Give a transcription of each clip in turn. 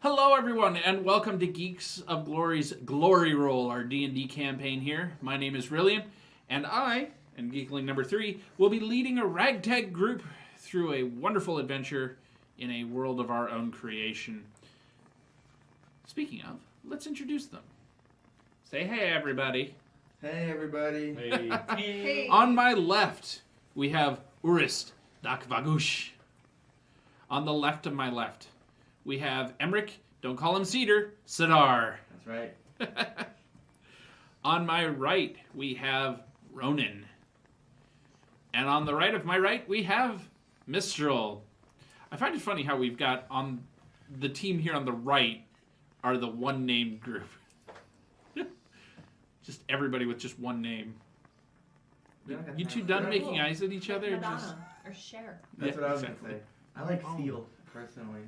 Hello, everyone, and welcome to Geeks of Glory's Glory Roll, our D&D campaign here. My name is Rillian, and I, and Geekling number 3, will be leading a ragtag group through a wonderful adventure in a world of our own creation. Speaking of, let's introduce them. Say hey, everybody. Hey, everybody. Hey. On my left, we have Urist Dakvagush. On the left of my left, we have Emric, don't call him Cedar, Sidar. That's right. On my right, we have Ronan. And on the right of my right, we have Mistral. I find it funny how we've got on the team here on the right are the one-named group. Just everybody with just one name. You two done making eyes at each other? Madonna Just... or Cher. That's Yeah, what I was exactly. going to say. I like Seal, personally.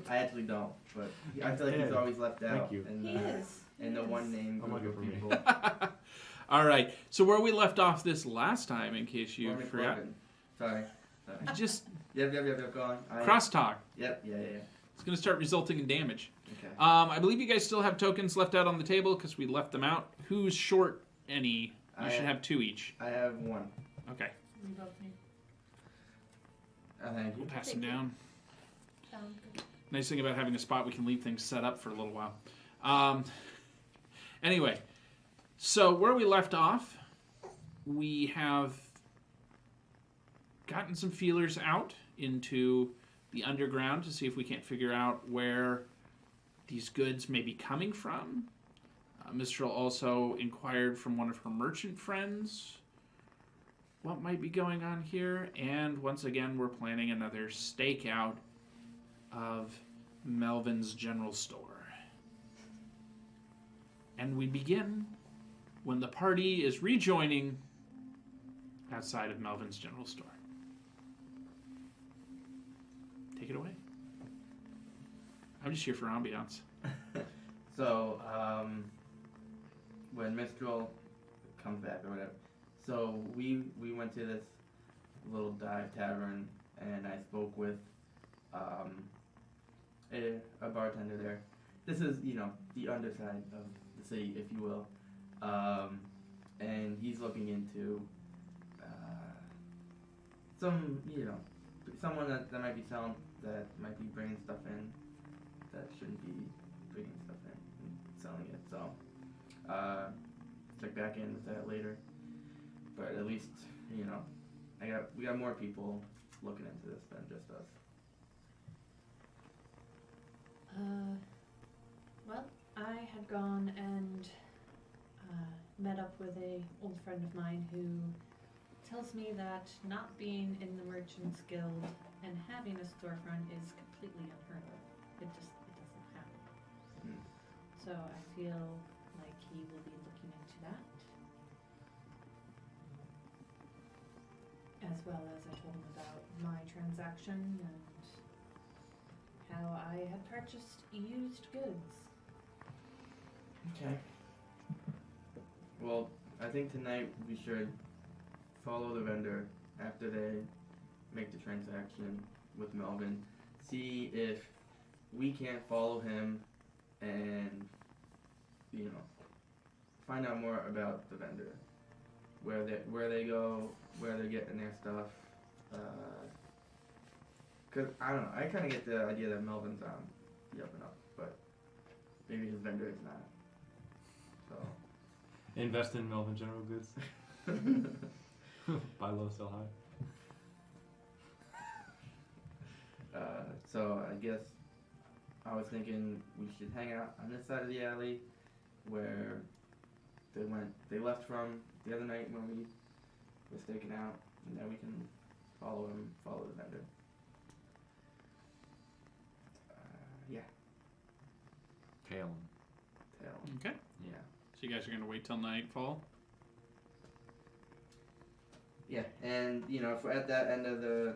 I actually don't, but I feel like he's always left out. Thank you. In He the, is. In the one name I'm group looking of for me. people. All right. So where we left off this last time, in case you Or forgot, McLovin. Sorry. just Yep, go on. crosstalk. Yep, yeah. It's going to start resulting in damage. Okay. I believe you guys still have tokens left out on the table because we left them out. Who's short any? You should have 2 each. I have one. Okay. We both need. Thank you. We'll pass them Thank you. down. Sounds good. Nice thing about having a spot, we can leave things set up for a little while. Anyway, so where we left off, we have gotten some feelers out into the underground to see if we can't figure out where these goods may be coming from. Mistral also inquired from one of her merchant friends what might be going on here, and once again we're planning another stakeout of Melvin's General Store. And we begin when the party is rejoining outside of Melvin's General Store. Take it away. I'm just here for ambiance. So, when Mistral comes back or whatever, so we went to this little dive tavern, and I spoke with a bartender there. This is, the underside of the city, if you will, and he's looking into some, someone that might be selling, that might be bringing stuff in that shouldn't be bringing stuff in and selling it. So, check back in with that later. But at least, we got more people looking into this than just us. Well, I had gone and met up with a old friend of mine who tells me that not being in the Merchants Guild and having a storefront is completely unheard of. It doesn't happen. Hmm. So I feel like he will be looking into that. As well as I told him about my transaction and how I had purchased used goods. Okay. Well, I think tonight we should follow the vendor after they make the transaction with Melvin. See if we can't follow him and, find out more about the vendor. Where they go, where they're getting their stuff. Cause I don't know, I kind of get the idea that Melvin's on the up and up, but maybe his vendor is not. So. Invest in Melvin General Goods. Buy low, sell high. So I guess I was thinking we should hang out on this side of the alley where they left from the other night when we were staking out, and then we can follow the vendor. Yeah. Tail. Okay. Yeah. So you guys are going to wait till nightfall? Yeah, and if we're at that end of the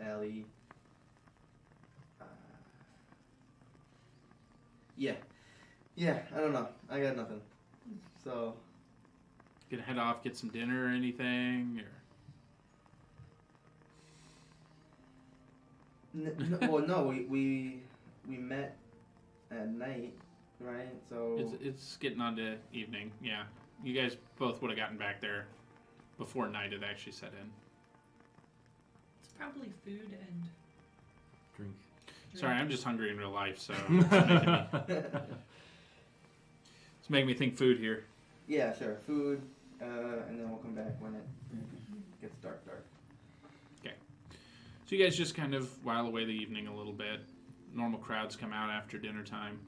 alley, yeah, I don't know. I got nothing. So Gonna head off, get some dinner or anything? Or Well, no, we met at night, right? So It's getting on to evening. Yeah, you guys both would have gotten back there before night had actually set in. It's probably food and Drink. Sorry, I'm just hungry in real life, so it's making me think food here. yeah, sure, food, and then we'll come back when it gets dark. So you guys just kind of while away the evening a little bit. Normal crowds come out after dinner time.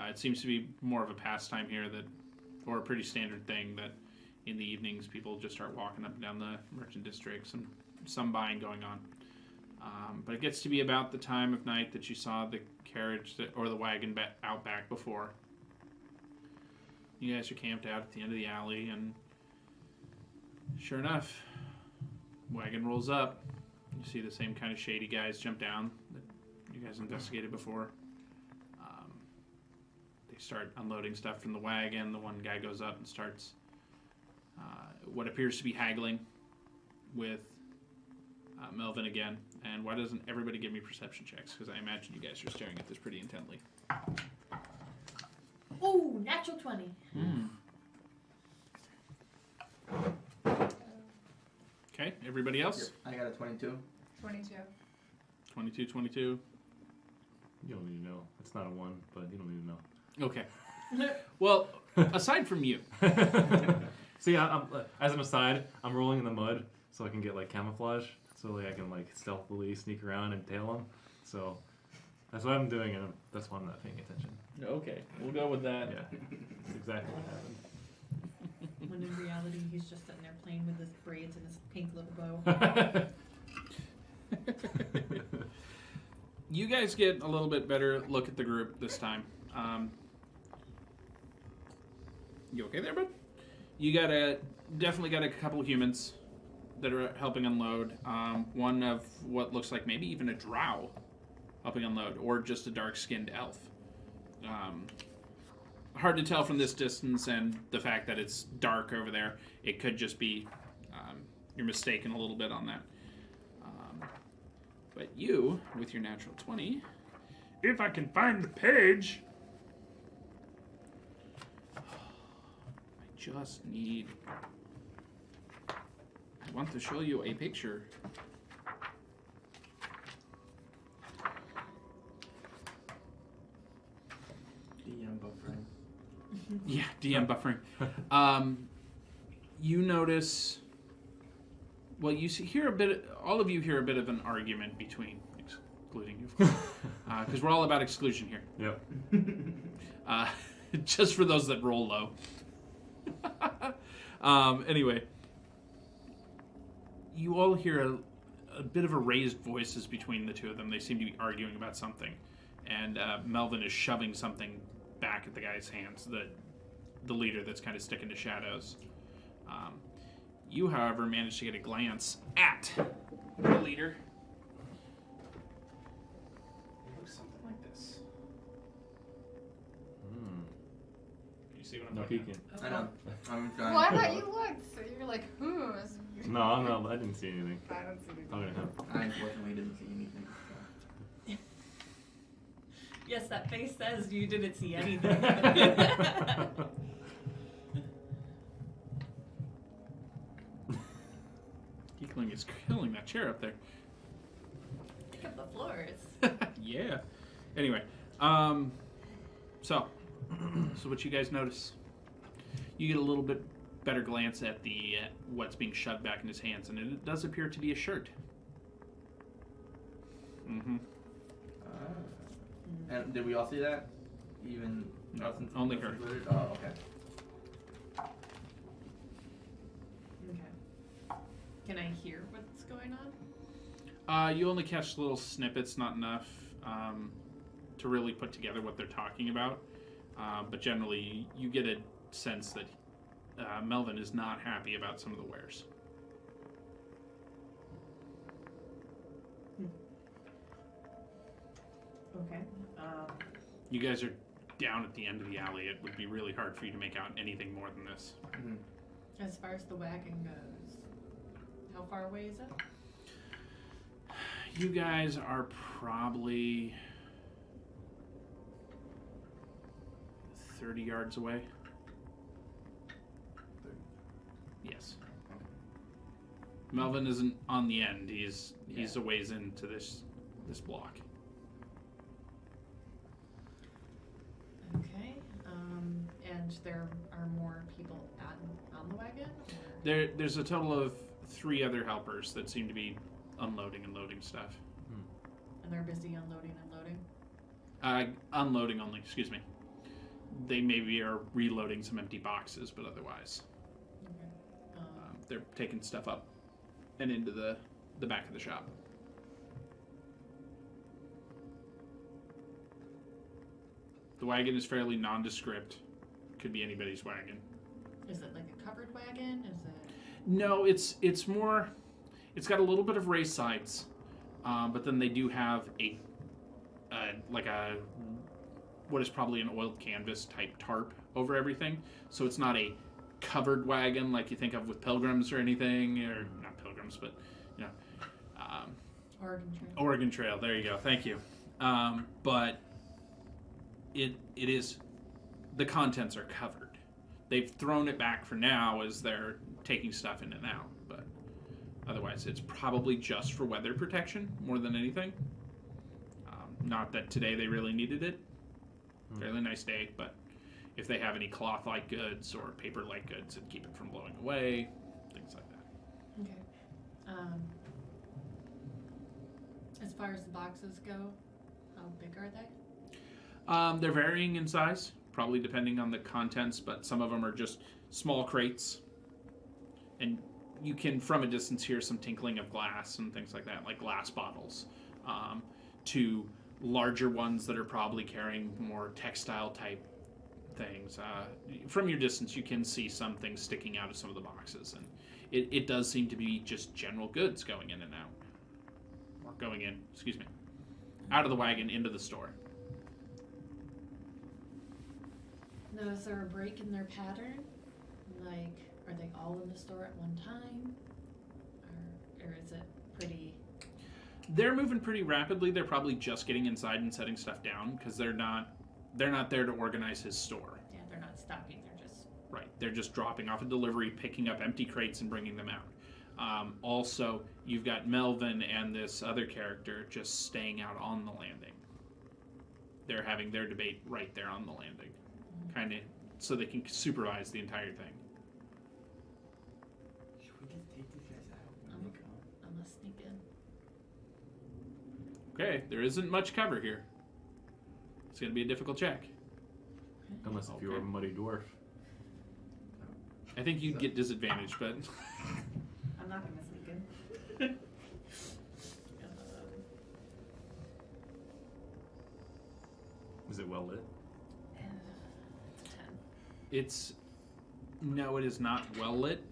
It seems to be more of a pastime here or a pretty standard thing that in the evenings people just start walking up and down the merchant districts and some buying going on. But it gets to be about the time of night that you saw the carriage or the wagon out back before. You guys are camped out at the end of the alley, and sure enough, wagon rolls up. You see the same kind of shady guys jump down that you guys investigated before. They start unloading stuff from the wagon. The one guy goes up and starts what appears to be haggling with Melvin again. And why doesn't everybody give me perception checks? Because I imagine you guys are staring at this pretty intently. ooh, natural 20. Okay, everybody else? I got a 22. 22. 22, 22. You don't need to know. It's not a 1, but you don't need to know. Okay. Well, aside from you. See, I'm as an aside, I'm rolling in the mud so I can get like camouflage, so like I can like stealthily sneak around and tail them. So that's what I'm doing, and that's why I'm not paying attention. Okay, we'll go with that. Yeah, that's exactly what happened. When in reality, he's just sitting there playing with his braids and his pink little bow. You guys get a little bit better look at the group this time. You okay there, bud? You definitely got a couple humans that are helping unload. One of what looks like maybe even a drow helping unload, or just a dark-skinned elf. Hard to tell from this distance, and the fact that it's dark over there, it could just be you're mistaken a little bit on that. But you, with your natural 20, if I can find the page, I just need. I want to show you a picture. DM buffering. Yeah, DM buffering. You notice. Well, you hear a bit. All of you hear a bit of an argument between, excluding you, because we're all about exclusion here. Yep. Just for those that roll low. Anyway, you all hear a bit of a raised voices between the two of them. They seem to be arguing about something, and Melvin is shoving something back at the guy's hands. The leader that's kind of sticking to shadows. You, however, managed to get a glance at the leader. It looks something like this. You see what I'm No looking peeking. Oh, I know. I'm trying. Well, I thought you looked, so you were like, who is... No, I'm not. I didn't see anything. I don't see anything. Talking to him. I unfortunately didn't see anything. So. Yes, that face says you didn't see anything. Geekling is killing that chair up there. Pick up the floors. Yeah. Anyway, so what you guys notice? You get a little bit better glance at the what's being shoved back in his hands, and it does appear to be a shirt. Mm-hmm. And did we all see that? Even No, us only us her. included? Oh, okay. Okay. Can I hear what's going on? You only catch little snippets, not enough to really put together what they're talking about. But generally, you get a sense that Melvin is not happy about some of the wares. Okay. You guys are down at the end of the alley. It would be really hard for you to make out anything more than this. Mm-hmm. As far as the wagon goes, how far away is it? You guys are probably 30 yards away. Yes. Melvin isn't on the end. He's a ways into this block. Okay. And there are more people on the wagon? Or? There's a total of 3 other helpers that seem to be unloading and loading stuff. And they're busy unloading and loading? Unloading only, excuse me. They maybe are reloading some empty boxes, but otherwise Okay. they're taking stuff up and into the back of the shop. The wagon is fairly nondescript. Could be anybody's wagon. Is it like a covered wagon? Is it? No, it's more. It's got a little bit of raised sides, but then they do have what is probably an oiled canvas type tarp over everything. So it's not a covered wagon like you think of with pilgrims or anything, or not pilgrims, but Oregon Trail. Oregon Trail. There you go. Thank you. But it is, the contents are covered. They've thrown it back for now as they're taking stuff in and out, but otherwise it's probably just for weather protection more than anything. Not that today they really needed it. Fairly nice day, but if they have any cloth-like goods or paper-like goods, it'd keep it from blowing away, things like that. Okay. As far as the boxes go, how big are they? They're varying in size, probably depending on the contents, but some of them are just small crates. And you can, from a distance, hear some tinkling of glass and things like that, like glass bottles, to larger ones that are probably carrying more textile type things. From your distance, you can see some things sticking out of some of the boxes, and it does seem to be just general goods going in and out. Or going in, excuse me, out of the wagon into the store. Now, is there a break in their pattern? Like, are they all in the store at one time? Or is it pretty... They're moving pretty rapidly. They're probably just getting inside and setting stuff down because they're not there to organize his store. Yeah, they're not stocking, they're just... Right. They're just dropping off a delivery, picking up empty crates, and bringing them out. Also, you've got Melvin and this other character just staying out on the landing. They're having their debate right there on the landing, kind of, so they can supervise the entire thing. Should we just take these guys out when they come? I'm gonna sneak in. Okay, there isn't much cover here. It's going to be a difficult check. Unless if you were a Okay. muddy dwarf. I think you'd get disadvantage, but I'm not gonna sneak in. Is it well lit? It's 10. it's no, it is not well lit.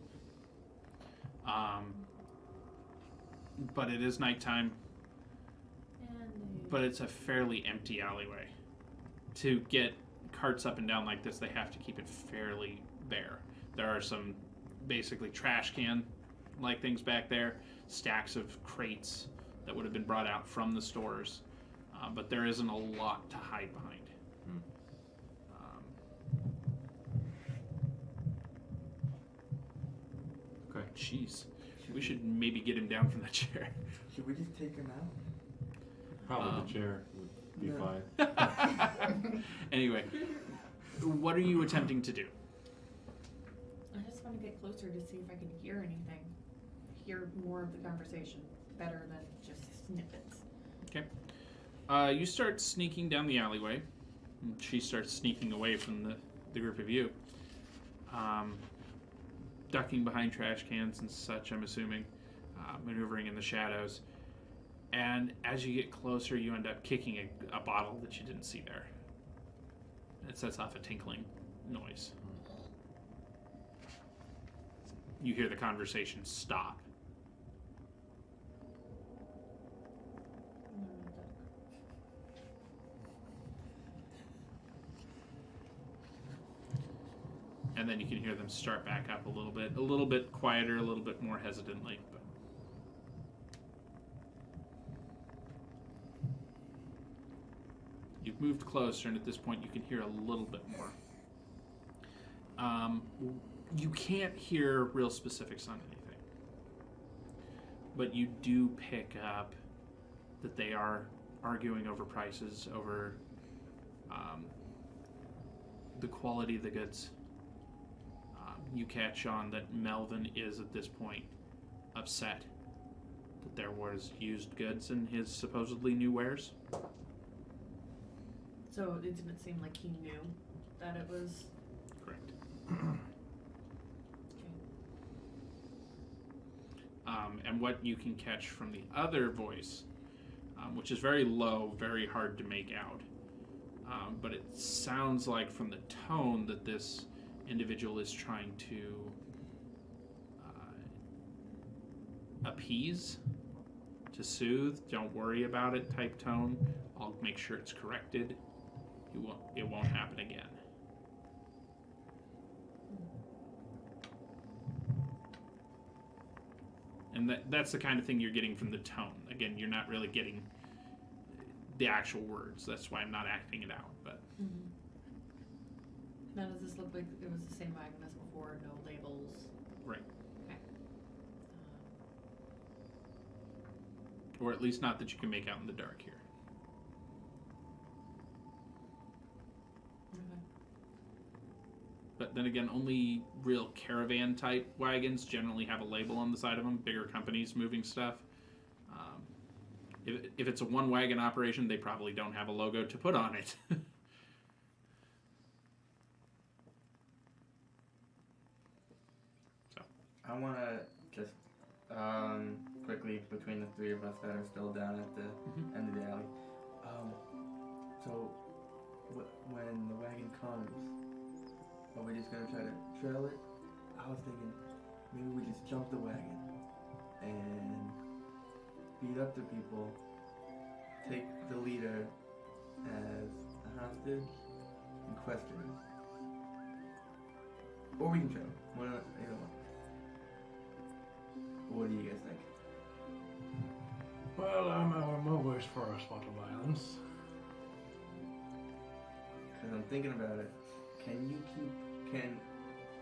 But it is nighttime. And But it's a fairly empty alleyway. To get carts up and down like this, they have to keep it fairly bare. There are some basically trash can like things back there, stacks of crates that would have been brought out from the stores, but there isn't a lot to hide behind. Okay. Jeez, we should maybe get him down from the chair. Should we just take them out? Probably Um, the chair would be no. fine. Anyway, what are you attempting to do? I just want to get closer to see if I can hear anything. Hear more of the conversation. Better than just snippets. You start sneaking down the alleyway. And she starts sneaking away from the group of you. Ducking behind trash cans and such, I'm assuming. Maneuvering in the shadows. And as you get closer, you end up kicking a bottle that you didn't see there. It sets off a tinkling noise. You hear the conversation stop. And then you can hear them start back up a little bit quieter, a little bit more hesitantly. But you've moved closer, and at this point you can hear a little bit more. You can't hear real specifics on anything, but you do pick up that they are arguing over prices, over the quality of the goods. You catch on that Melvin is at this point upset that there was used goods in his supposedly new wares. So it didn't seem like he knew that it was. Correct. Okay. And what you can catch from the other voice, which is very low, very hard to make out, but it sounds like from the tone that this individual is trying to appease, to soothe, don't worry about it type tone. I'll make sure it's corrected. It won't happen again. And that's the kind of thing you're getting from the tone. Again, you're not really getting the actual words. That's why I'm not acting it out. But Mm-hmm. Now, does this look like it was the same wagon as before? No labels? right, Okay. or at least not that you can make out in the dark here. Okay. But then again, only real caravan type wagons generally have a label on the side of them. Bigger companies moving stuff. If it's a one wagon operation, they probably don't have a logo to put on it. I want to just quickly, between the three of us that are still down at the end of the alley. So when the wagon comes, are we just gonna try to trail it? I was thinking maybe we just jump the wagon and beat up the people, take the leader as a hostage, and question him. Or we can trail him. Either one. What do you guys think? Well, I'm always for a spot of violence. Because I'm thinking about it. Can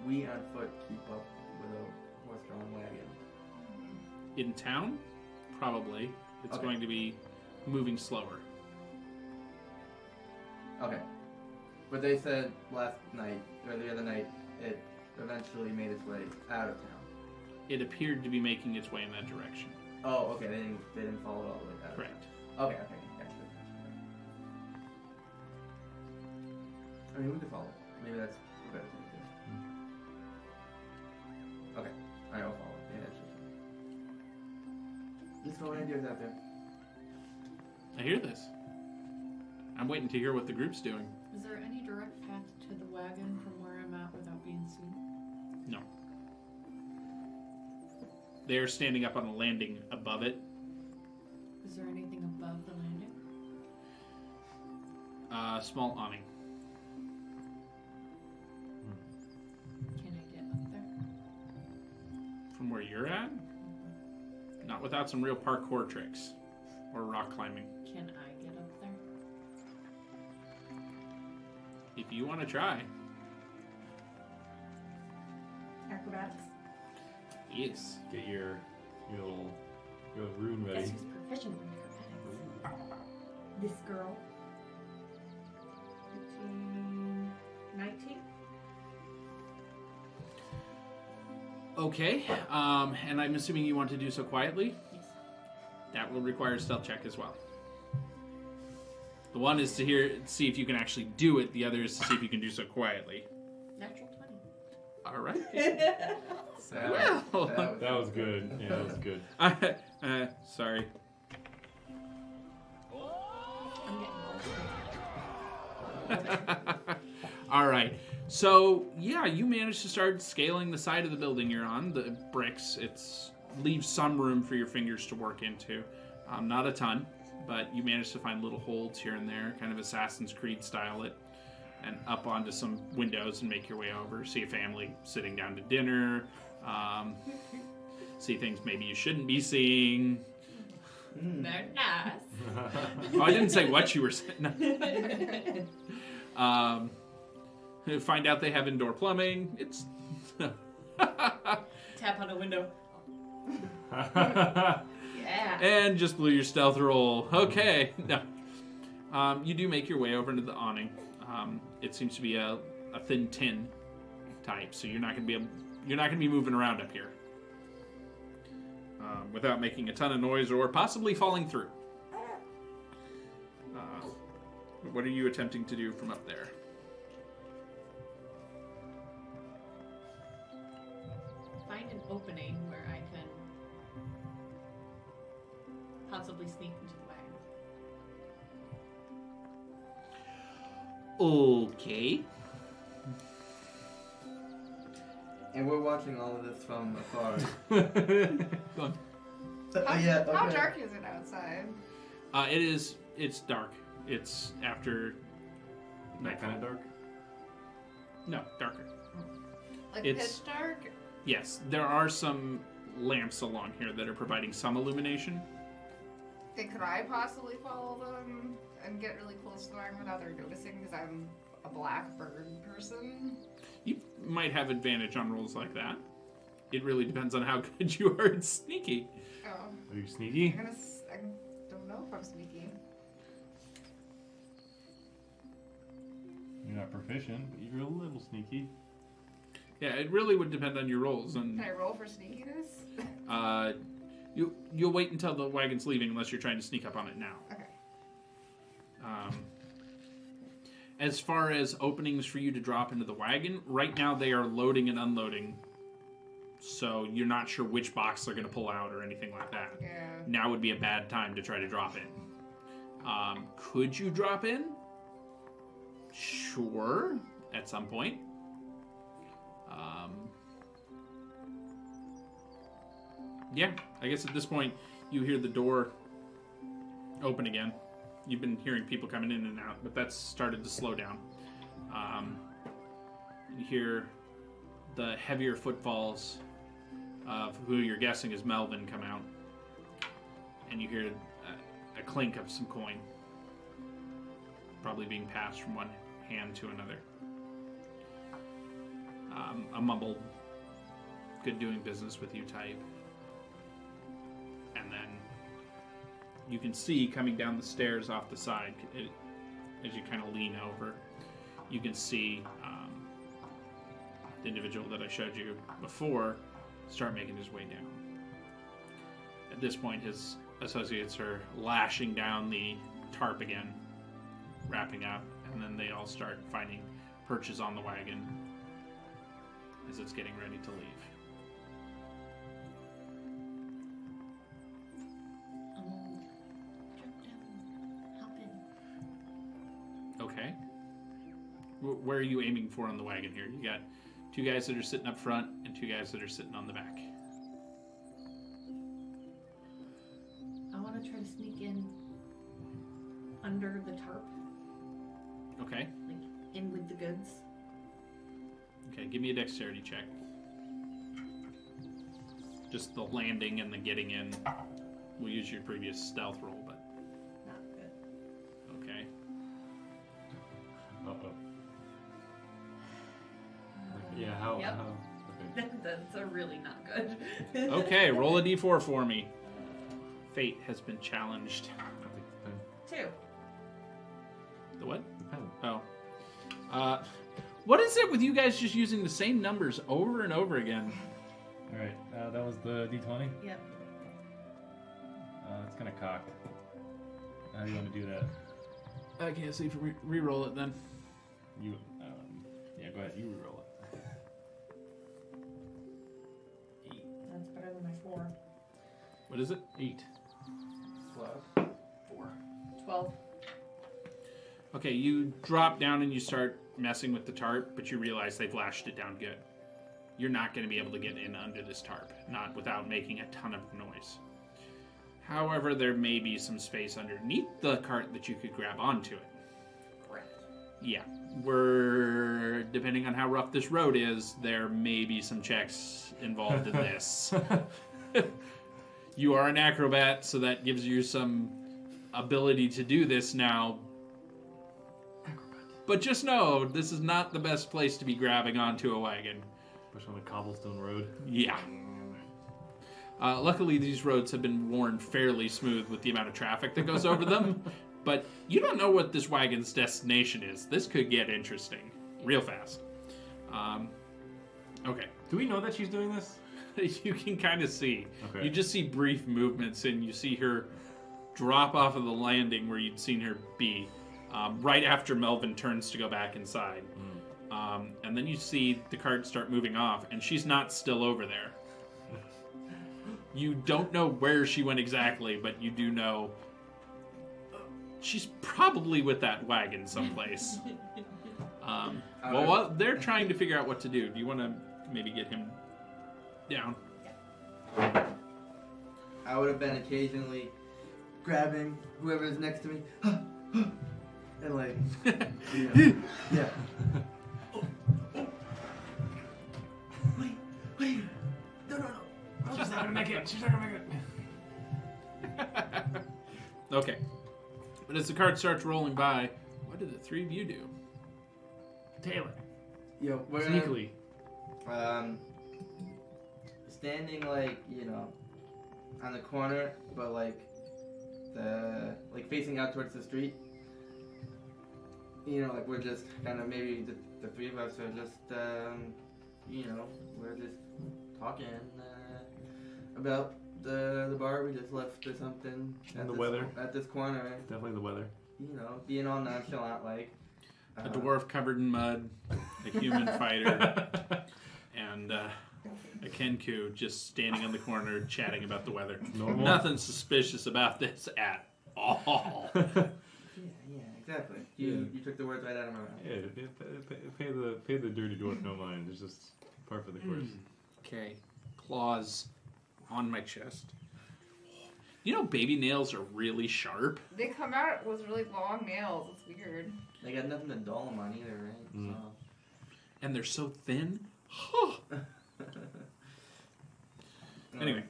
we on foot keep up with a horse-drawn wagon? In town, probably. It's Okay. going to be moving slower. Okay. But they said last night, or the other night, it eventually made its way out of town. It appeared to be making its way in that direction. Oh, okay. They didn't follow it all the way out. Correct. Okay. Gotcha. I mean, we could follow it. Maybe that's a better thing to do. Okay. Alright, I'll follow it. Yeah, that's just throwing ideas out there. I hear this. I'm waiting to hear what the group's doing. Is there any direct path to the wagon from where I'm at without being seen? No. They're standing up on a landing above it. Is there anything above the landing? Small awning. Can I get up there? From where you're at? Not without some real parkour tricks. Or rock climbing. Can I get up there? If you want to try. Acrobatics. Yes. Get your little rune Guess ready. who's proficient in acrobatics? This girl. 15, 19. Okay. And I'm assuming you want to do so quietly? Yes. That will require a stealth check as well. The one is to see if you can actually do it. The other is to see if you can do so quietly. Natural 20. All right. Well, That was good. Yeah, that was good. Sorry. I'm getting All right. So yeah, you managed to start scaling the side of the building you're on. The bricks. It's leaves some room for your fingers to work into. Not a ton, but you managed to find little holds here and there, kind of Assassin's Creed style it, and up onto some windows and make your way over. See a family sitting down to dinner. See things maybe you shouldn't be seeing. They're nice. Oh, I didn't say what you were saying. No. Find out they have indoor plumbing. It's Tap on a window. Yeah. and just blew your stealth roll. Okay. No. You do make your way over into the awning. It seems to be a thin tin type, so you're not gonna be moving around up here without making a ton of noise or possibly falling through. What are you attempting to do from up there? Find an opening where I can possibly sneak into the wagon. Okay. And we're watching all of this from afar. Go on. How dark is it outside? It's dark. It's after That kind of dark. No, darker. Like It's- pitch dark? Yes, there are some lamps along here that are providing some illumination. And could I possibly follow them and get really close to the wagon without their noticing because I'm a black bird person? You might have advantage on rolls like that. It really depends on how good you are at sneaky. Oh. Are you sneaky? I don't know if I'm sneaky. You're not proficient, but you're a little sneaky. Yeah, it really would depend on your rolls, and Can I roll for sneakiness? you'll wait until the wagon's leaving unless you're trying to sneak up on it now. Okay. As far as openings for you to drop into the wagon, right now they are loading and unloading, so you're not sure which box they're going to pull out or anything like that. Yeah. Now would be a bad time to try to drop in. Could you drop in? Sure, at some point. Yeah, I guess at this point you hear the door open again. You've been hearing people coming in and out, but that's started to slow down. You hear the heavier footfalls of who you're guessing is Melvin come out, and you hear a clink of some coin, probably being passed from one hand to another. A mumbled, good doing business with you type. And then you can see coming down the stairs off the side, as you kind of lean over, you can see the individual that I showed you before start making his way down. At this point, his associates are lashing down the tarp again, wrapping up, and then they all start finding perches on the wagon as it's getting ready to leave. Jump down. Hop in. Okay. Where are you aiming for on the wagon here? You got two guys that are sitting up front and two guys that are sitting on the back. I want to try to sneak in under the tarp, Okay. like in with the goods. Okay, give me a dexterity check. Just the landing and the getting in. We'll use your previous stealth roll, but Not good. okay. Uh-oh. Yeah, how? Yep. how okay. That's a really not good. Okay, roll a d4 for me. Fate has been challenged. I'll take the pen. 2. The what? The pen. Oh. What is it with you guys just using the same numbers over and over again? All right, that was the d20. Yep. It's kind of cocked. How do you want to do that? I can't see if we re-roll it then. You, yeah, go ahead. You reroll it. That's better than my 4. What is it? 8. Plus 4. 12. Okay, you drop down and you start messing with the tarp, but you realize they've lashed it down good. You're not going to be able to get in under this tarp, not without making a ton of noise. However, there may be some space underneath the cart that you could grab onto it. Correct. Yeah, depending on how rough this road is, there may be some checks involved in this. You are an acrobat, so that gives you some ability to do this now. But just know, this is not the best place to be grabbing onto a wagon. Especially on a cobblestone road. Yeah. Luckily, these roads have been worn fairly smooth with the amount of traffic that goes over them. But you don't know what this wagon's destination is. This could get interesting real fast. Okay. Do we know that she's doing this? You can kind of see. Okay. You just see brief movements, and you see her drop off of the landing where you'd seen her be, right after Melvin turns to go back inside. And then you see the cart start moving off, and she's not still over there. You don't know where she went exactly, but you do know she's probably with that wagon someplace. While they're trying to figure out what to do, do you want to maybe get him down? I would have been occasionally grabbing whoever's next to me, and like, yeah. Wait, no. She's not gonna make it. She's not gonna make it. Okay. But as the cart starts rolling by, what do the three of you do? Tail it. Yo, we're Sneakily. standing like, on the corner, but like facing out towards the street. Like we're just kind of maybe the three of us are just we're just talking about the bar we just left or something. And the weather. at this corner. Definitely the weather. Being all nonchalant like. A dwarf covered in mud, a human fighter, and a Kenku just standing on the corner chatting about the weather. Normal. Nothing suspicious about this at all. Yeah, exactly. You took the words right out of my mouth. Yeah, pay the dirty dwarf no mind. It's just par for the course. Okay, claws on my chest. Baby nails are really sharp. They come out with really long nails. It's weird. They got nothing to dull them on either, right? Mm. And they're so thin. Anyway.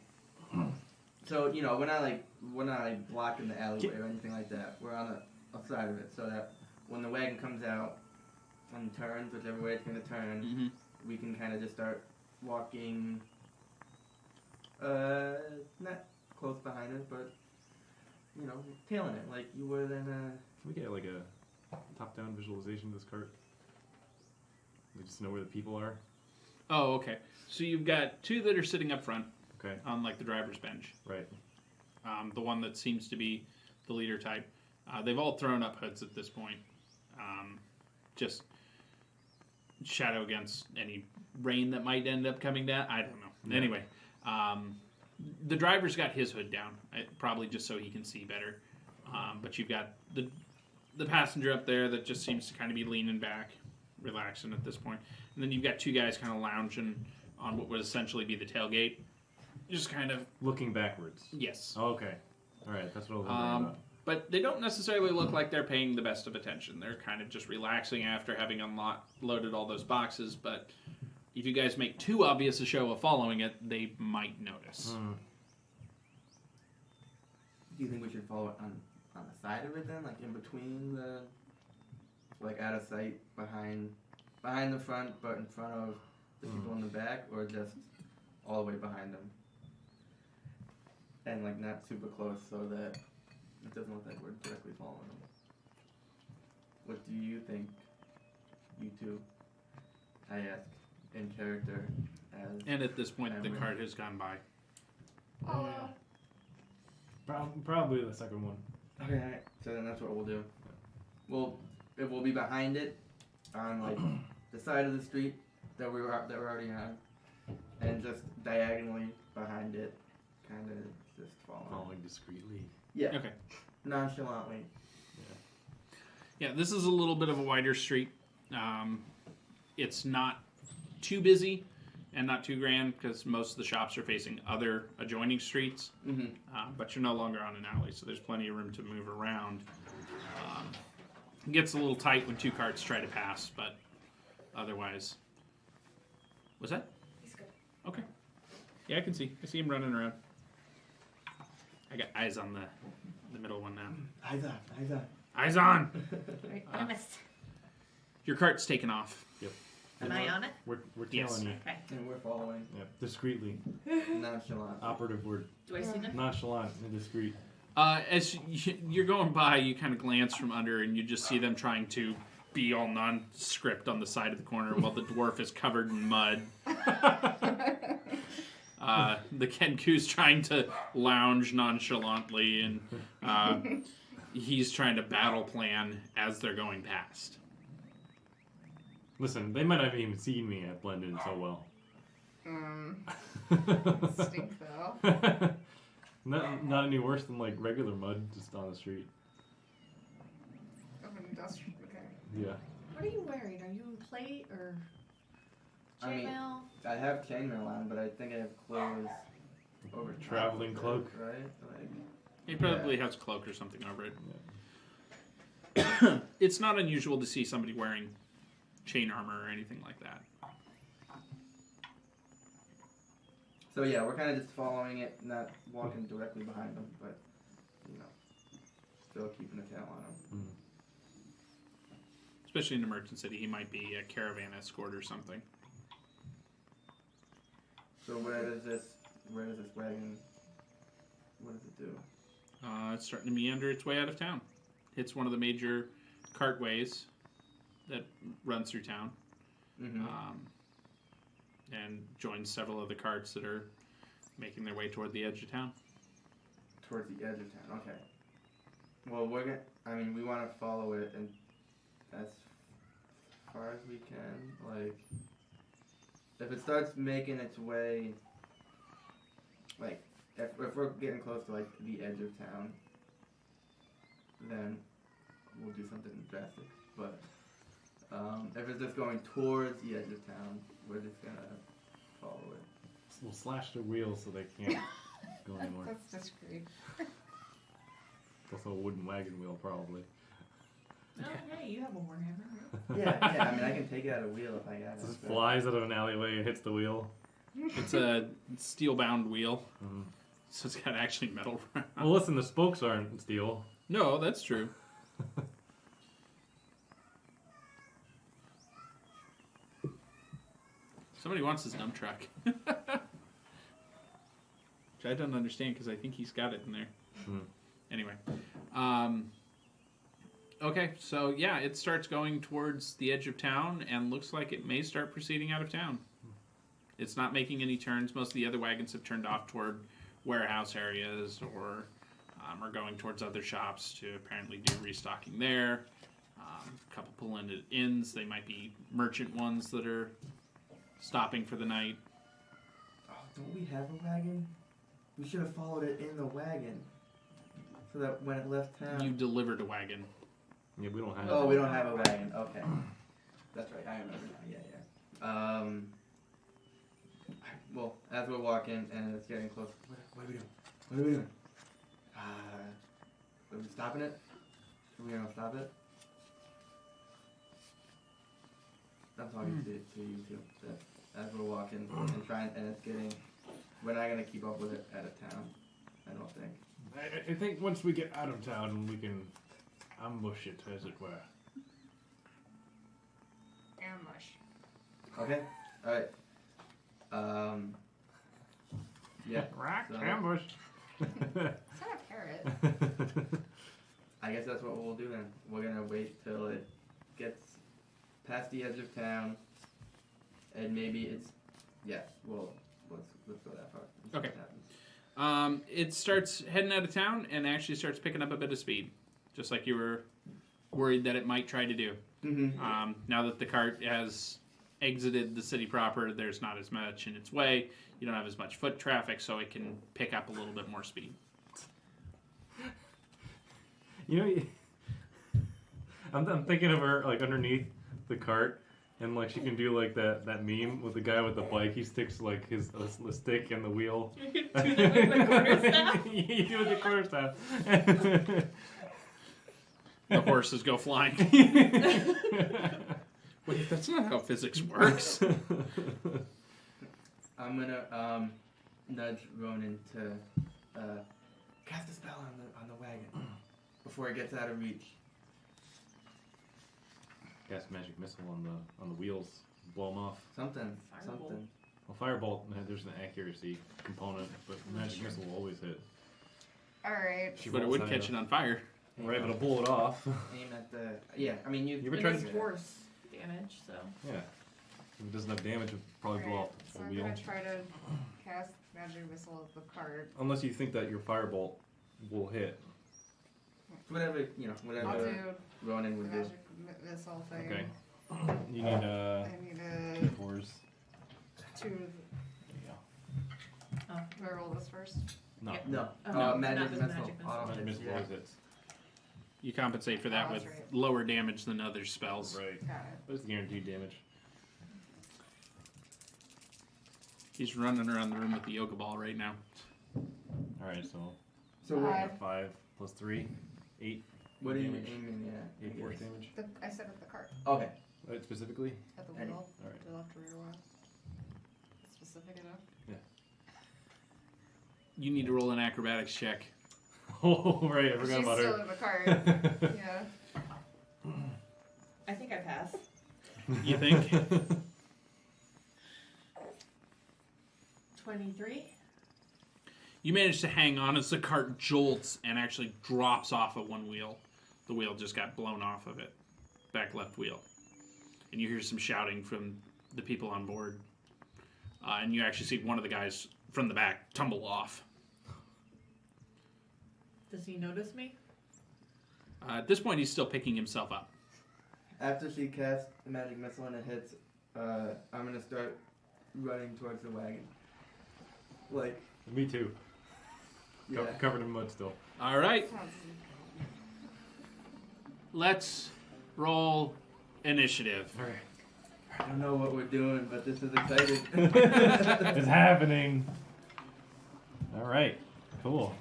So, we're not blocking the alleyway or anything like that. We're on a side of it so that when the wagon comes out and turns, whichever way it's going to turn, we can kind of just start walking, not close behind it, but, tailing it like you would in a... Can we get like a top-down visualization of this cart? We just know where the people are. Oh, okay. So you've got two that are sitting up front. Okay. On like the driver's bench. Right. The one that seems to be the leader type. They've all thrown up hoods at this point. Just shadow against any rain that might end up coming down. I don't know. Yeah. Anyway, the driver's got his hood down, probably just so he can see better. But you've got the passenger up there that just seems to kind of be leaning back, relaxing at this point. And then you've got two guys kind of lounging on what would essentially be the tailgate. Just kind of... Looking backwards. Yes. Oh, okay. All right, that's what I was wondering about. But they don't necessarily look like they're paying the best of attention. They're kind of just relaxing after having loaded all those boxes. But if you guys make too obvious a show of following it, they might notice. Do you think we should follow it on the side of it then? Like in between the... Like out of sight behind the front, but in front of the people in the back? Or just all the way behind them? And like not super close so that it doesn't look like we're directly following them. What do you think, you two? I ask in character as... And at this point, the Emily. cart has gone by. Oh, Probably the second one. Okay, alright. So then that's what we'll do. We'll be behind it on like the side of the street that we're already on, and just diagonally behind it, kind of just Following discreetly. Yeah. Okay. Nonchalantly. Yeah, this is a little bit of a wider street. It's not too busy and not too grand because most of the shops are facing other adjoining streets. Mm-hmm. But you're no longer on an alley, so there's plenty of room to move around. It gets a little tight when two carts try to pass, but otherwise... What's that? He's good. Okay. Yeah, I can see. I see him running around. I got eyes on the middle one now. Eyes on, eyes on. Eyes on! Right, I missed. Your cart's taken off. Am I on it? We're Yes. tailing you. Okay. And we're following. Yep. Discreetly. Nonchalant. Operative word. Do I see them? Nonchalant and discreet. As you're going by, you kind of glance from under, and you just see them trying to be all nondescript on the side of the corner, while the dwarf is covered in mud. The Kenku's trying to lounge nonchalantly, and he's trying to battle plan as they're going past. Listen, they might not have even seen me. I blend in so well. Stink though. Not any worse than like regular mud just on the street. Oh, industrial. Okay. Yeah. What are you wearing? Are you in plate or I mean, chainmail? I have chainmail on, but I think I have clothes over top Traveling of it, cloak. right? Like, He probably has a cloak or something over it. It's not unusual to see somebody wearing chain armor or anything like that. so yeah, we're kind of just following it, not walking directly behind them, but you know, still keeping a tail on them. Especially in a merchant city, he might be a caravan escort or something. So where does this wagon? What does it do? It's starting to meander its way out of town. Hits one of the major cartways that runs through town, Mm-hmm. and joins several of the carts that are making their way toward the edge of town. Towards the edge of town. Okay. Well, we want to follow it and as far as we can. Like, if it starts making its way, like, if we're getting close to like the edge of town, then we'll do something drastic. But if it's just going towards the edge of town, we're just gonna follow it. We'll slash their wheels so they can't go anywhere. That's discreet. It's also a wooden wagon wheel, probably. Oh, yeah, you have a warhammer. Yeah, I mean, I can take it out of wheel if I got It it. just but- flies out of an alleyway and hits the wheel. It's a steel-bound wheel, Mhm. so it's got actually metal. Well, listen, the spokes aren't steel. No, that's true. Somebody wants his dump truck. Which I don't understand because I think he's got it in there. Hmm. Anyway. Okay, so yeah, it starts going towards the edge of town and looks like it may start proceeding out of town. It's not making any turns. Most of the other wagons have turned off toward warehouse areas or are going towards other shops to apparently do restocking there. A couple pull into inns. They might be merchant ones that are stopping for the night. Oh, don't we have a wagon? We should have followed it in the wagon, so that when it left town. You delivered a wagon. Yeah, we don't have. Oh, we don't have a wagon. Okay, that's right. I remember now. Yeah. Well, as we're walking and it's getting close, what are we doing? What are we doing? Are we stopping it? Are we gonna stop it? I'm talking to you too. That as we're walking and trying, and it's getting, we're not gonna keep up with it out of town. I don't think. I think once we get out of town, we can ambush it, as it were. Ambush. Okay. All right. Yeah. Rack, So- ambush. It's not a parrot. I guess that's what we'll do then. We're gonna wait till it gets past the edge of town, and maybe it's Well, let's go that far. and see Okay. what happens. It starts heading out of town and actually starts picking up a bit of speed, just like you were worried that it might try to do. Mm-hmm. Now that the cart has exited the city proper, there's not as much in its way. You don't have as much foot traffic, so it can pick up a little bit more speed. You know, I'm thinking of her like underneath the cart, and like she can do like that meme with the guy with the bike. He sticks like his the stick and the wheel. You can do that with the quarterstaff. You do with the quarterstaff. The horses go flying. Wait, that's not how physics works. I'm gonna nudge Ronan to cast a spell on the wagon before it gets out of reach. Cast magic missile on the wheels. Blow them off. Something. Firebolt. Something. Well, firebolt, man, there's an accuracy component, but magic missile will always hit. Alright. She But it rolls would high catch it enough. on fire. We're able to blow it off. Aim at the. Yeah, I mean you. You ever It tried is to- force damage, so. Yeah. If it doesn't have damage, it'll probably blow Alright, off so the I'm wheel. gonna try to cast magic missile at the cart. Unless you think that your firebolt will hit. Whatever I'll whatever do Ronan the would do. magic missile thing. Okay. You need I need a fours. 2. There you go. Oh. Do I roll this first? No. Yep. No. Oh, no, magic not the missile. magic missile. Auto Magic hits, missile always hits. You compensate for that Oh, with that's right. lower damage than other spells. Right. Got it. But it's guaranteed damage. He's running around the room with the yoga ball right now. Alright, so So Five. 5 plus 3, 8. what are you damage. aiming at? 8 force damage. I said at the cart. Okay. Right, specifically? At the Any- wheel. Alright. The left rear wheel. Specific enough? You need to roll an acrobatics check. Oh, right, I She's forgot about still her. in the cart. Yeah. I think I pass. You think? 23. You manage to hang on as the cart jolts and actually drops off of one wheel. The wheel just got blown off of it. Back left wheel. And you hear some shouting from the people on board. And you actually see one of the guys from the back tumble off. Does he notice me? At this point, he's still picking himself up. After she casts the magic missile and it hits, I'm gonna start running towards the wagon. Like, Me too. yeah. Covered in mud still. All right, Sounds let's roll initiative. Alright. I don't know what we're doing, but this is exciting. It's happening. Alright, cool.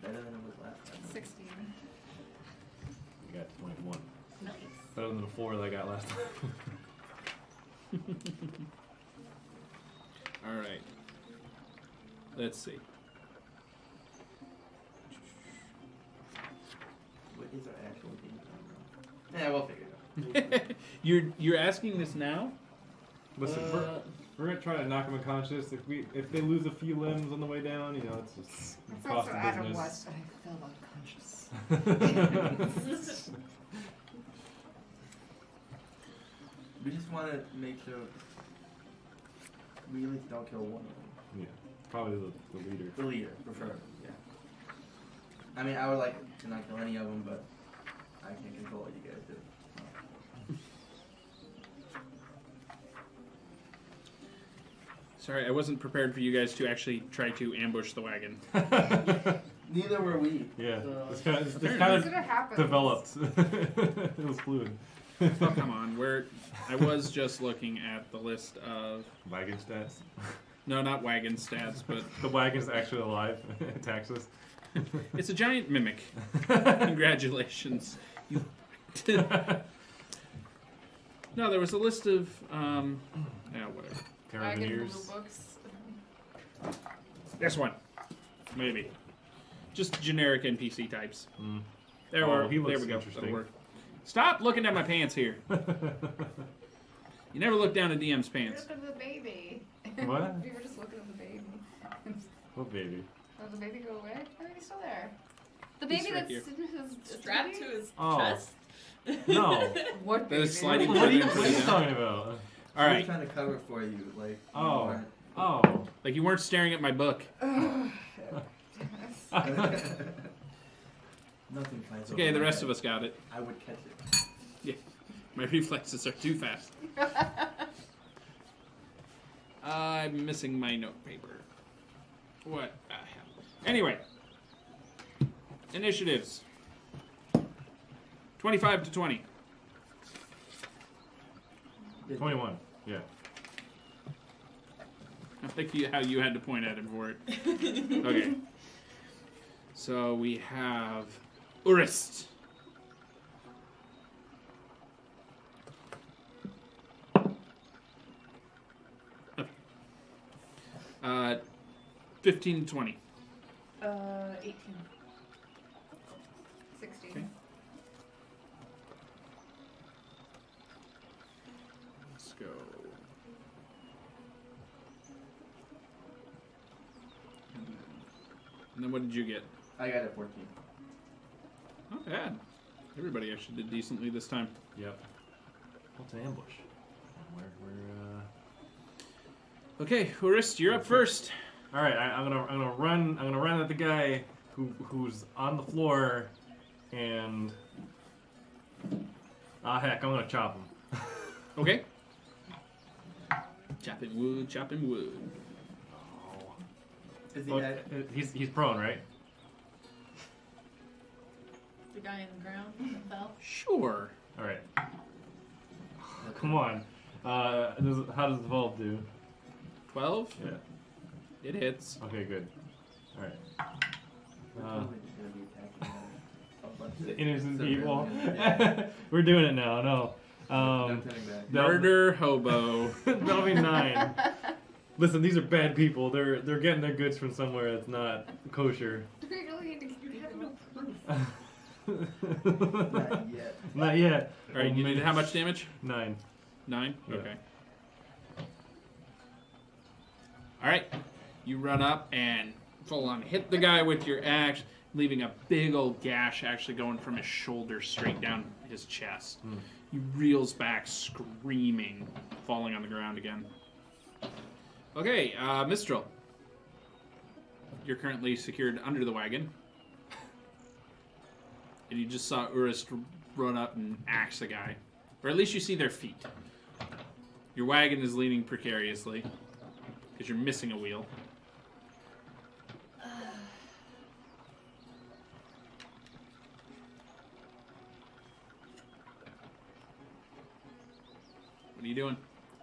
Better than it was last time. 16. You got 21. Nice. Better than the 4 that I got last time. All right. Let's see. What is our actual game time? Yeah, we'll figure it out. You're asking this now? Listen, we're gonna try to knock them unconscious. If they lose a few limbs on the way down, you know, it's just That's cost also of Adam business. West. I fell unconscious. We just want to make sure we at least don't kill one of them. Yeah, probably the leader. The leader, preferably, yeah. I mean, I would like to not kill any of them, but I can't control what you guys do. Sorry, I wasn't prepared for you guys to actually try to ambush the wagon. Neither were we. Yeah, So- this kind of Apparently. It happens. developed. It was fluid. Oh, come on. I was just looking at the list of... Wagon stats. No, not wagon stats, but The wagon's actually alive. Attacks us. it's a giant mimic. Congratulations. You... No, there was a list of... yeah, whatever. Wagon Carabineers. blue books. This one. Maybe. Just generic NPC types. Mm. There, Oh, we he looks there we go. interesting. That'll work. Stop looking at my pants here. You never look down at DM's pants. Look at the baby. What? We were just looking at the baby. What baby? Oh, did the baby go away? I think he's still there. The He's baby right that's here. in his Strapped to his Oh. chest. No. What That is baby? sliding What are you down. talking about? All I was right. trying to cover for you, like. you Oh. weren't. Oh. Like you weren't staring at my book. Nothing flies Okay, over the my rest head. of us got it. I would catch it. My reflexes are too fast. I'm missing my note paper. What the hell? Anyway. Initiatives. 25 to 20. 21. Yeah. I think how you had to point at him for it. Okay. So we have Urist. 15 to 20. 18. 16. Okay. Let's go. And then what did you get? I got a 14. Not bad. Everybody actually did decently this time. Yep. What's an ambush? We're Okay, Horist, you're up first. all right. I'm gonna run at the guy who's on the floor, and heck, I'm gonna chop him. Okay. Chopping wood, chopping wood. Oh. Is he Oh, dead? he's prone, right? The guy in the ground that fell. Sure. All right. Come on. How does the vault do? 12? Yeah. It hits. Okay, good. All right. We're probably just gonna be attacking a bunch of Innocent civilians. people. Yeah. We're doing it now. No. No turning back. Murder hobo. That'll be 9. Listen, these are bad people. They're getting their goods from somewhere that's not kosher. Do we really need to keep have no Not yet. Not yet. Alright, you did how much damage? 9. 9? Yeah. Okay. Alright. You run up and full on hit the guy with your axe, leaving a big old gash actually going from his shoulder straight down his chest. He reels back screaming, falling on the ground again. Okay, Mistral. You're currently secured under the wagon. And you just saw Urist run up and axe the guy. Or at least you see their feet. Your wagon is leaning precariously. Because you're missing a wheel. What are you doing?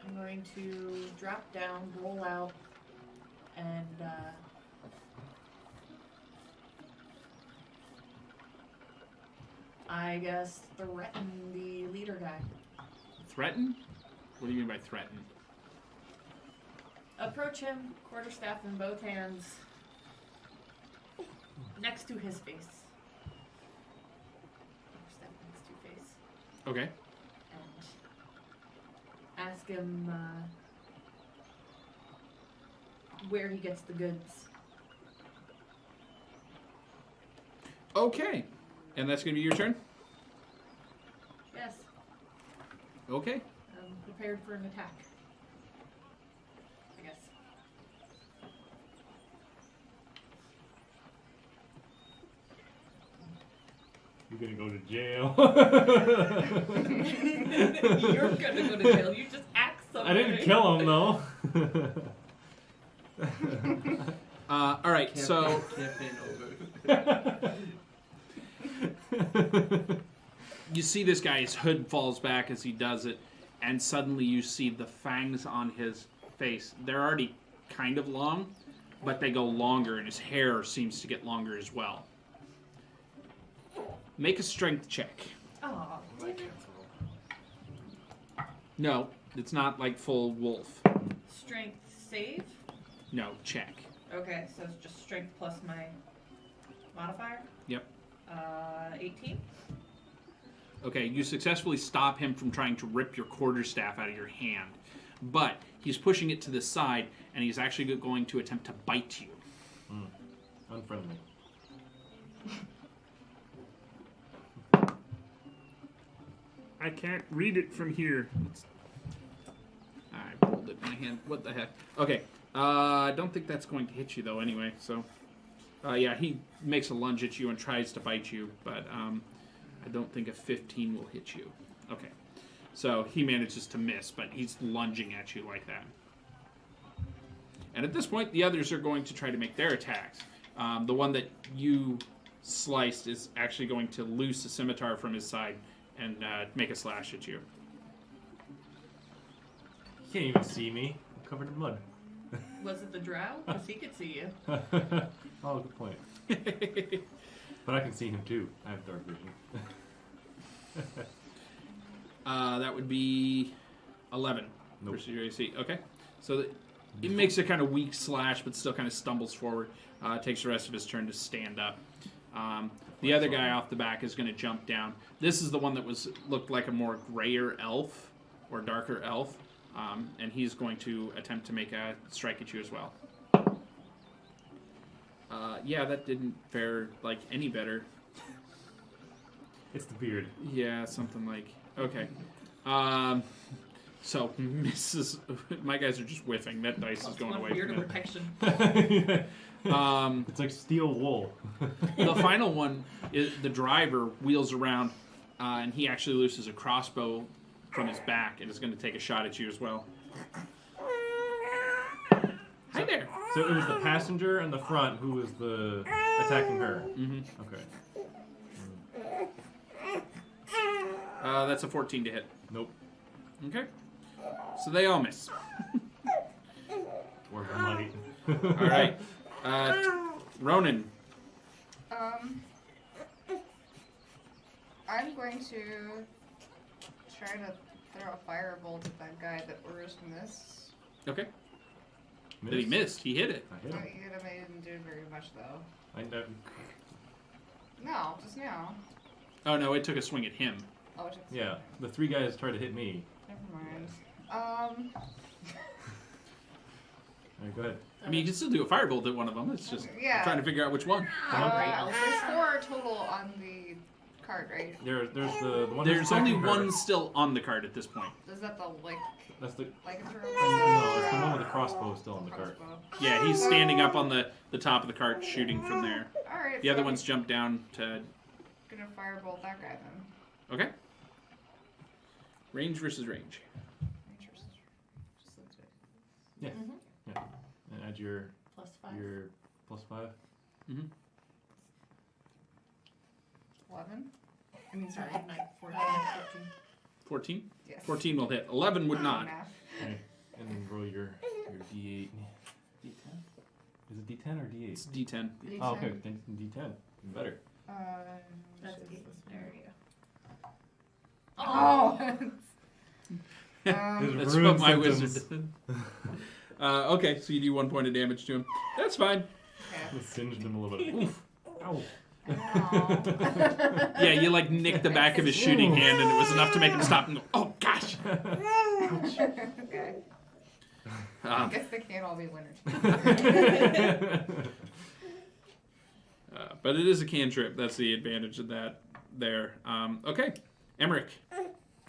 I'm going to drop down, roll out, and I guess threaten the leader guy. Threaten? What do you mean by threaten? Approach him, quarterstaff in both hands, next to his face. Quarterstaff next to face. Okay. And ask him where he gets the goods. Okay. And that's going to be your turn? Yes, Okay. I'm prepared for an attack. I guess. You're gonna go to jail. You're gonna go to jail. You just axe I somebody. didn't kill him though. Alright, so Campaign over. you see this guy, his hood falls back as he does it, and suddenly you see the fangs on his face. They're already kind of long, but they go longer, and his hair seems to get longer as well. Make a strength check. Oh, damn it. No, it's not like full wolf. Strength save? No, check. Okay, so it's just strength plus my modifier? Yep. 18? Okay, you successfully stop him from trying to rip your quarterstaff out of your hand. But he's pushing it to the side, and he's actually going to attempt to bite you. Unfriendly. I can't read it from here. I pulled it in my hand. What the heck? Okay. I don't think that's going to hit you, though, anyway. So, yeah, he makes a lunge at you and tries to bite you, but I don't think a 15 will hit you. Okay. So he manages to miss, but he's lunging at you like that. And at this point, the others are going to try to make their attacks. The one that you sliced is actually going to loose a scimitar from his side and make a slash at you. You can't even see me. I'm covered in mud. Was it the drow? Because he could see you. Oh, good point. But I can see him too. I have dark vision. That would be 11 Nope. versus your AC. Okay. So he makes a kind of weak slash, but still kind of stumbles forward. takes the rest of his turn to stand up. The other guy off the back is going to jump down. This is the one that looked like a more grayer elf or darker elf, and he's going to attempt to make a strike at you as well. Yeah, that didn't fare like any better. It's the beard. Yeah, something like okay. So misses. My guys are just whiffing. That dice is going away Beard from of it. protection. It's like steel wool. The final one is the driver wheels around, and he actually looses a crossbow from his back and is going to take a shot at you as well. Hi there. So it was the passenger in the front who was attacking her. Mm-hmm. Okay. That's a 14 to hit. Nope. Okay. So they all miss. Worth the money. All right. Ronan. I'm going to try to throw a firebolt at that guy that Urus missed. Okay. That he missed. He hit it. I hit him. I didn't do very much though. I know. No, just now. Oh no! It took a swing at him. Oh, it took Yeah, the 3 guys tried to hit me. Never mind. Alright, go ahead. I mean, you can still do a firebolt at one of them. It's just Yeah. trying to figure out which one. There's 4 total on the card, right? There's the one. There's that's only attacking her. one still on the card at this point. Is that the That's the. lycanthrope? No, it's the one with the crossbow still on the cart. Crossbow. Yeah, he's standing up on the top of the cart shooting from there. Alright. The other so one's jumped down to. I'm gonna firebolt that guy then. Okay. Range versus range. Just let's wait. Yeah. And add your +5. +5. 11? I mean, sorry, not 14. 14? Yes. 14 will hit. 11 would not. Math. Okay. And then roll your D8. D10. Is it D10 or D8? It's D10. Oh, okay. Then D10. Even better. That's Shit. 8. There you go. Oh! That's ruined what my symptoms. wizard did. Okay, so you do 1 point of damage to him. That's fine. Okay. Singed him a little bit. Oof. Ow. Ow. Yeah, you like nicked the back of his shooting hand, and it was enough to make him stop and go, "Oh gosh!" Okay. I Um, guess they can't all be winners. but it is a cantrip. That's the advantage of that. There. Okay, Emmerich.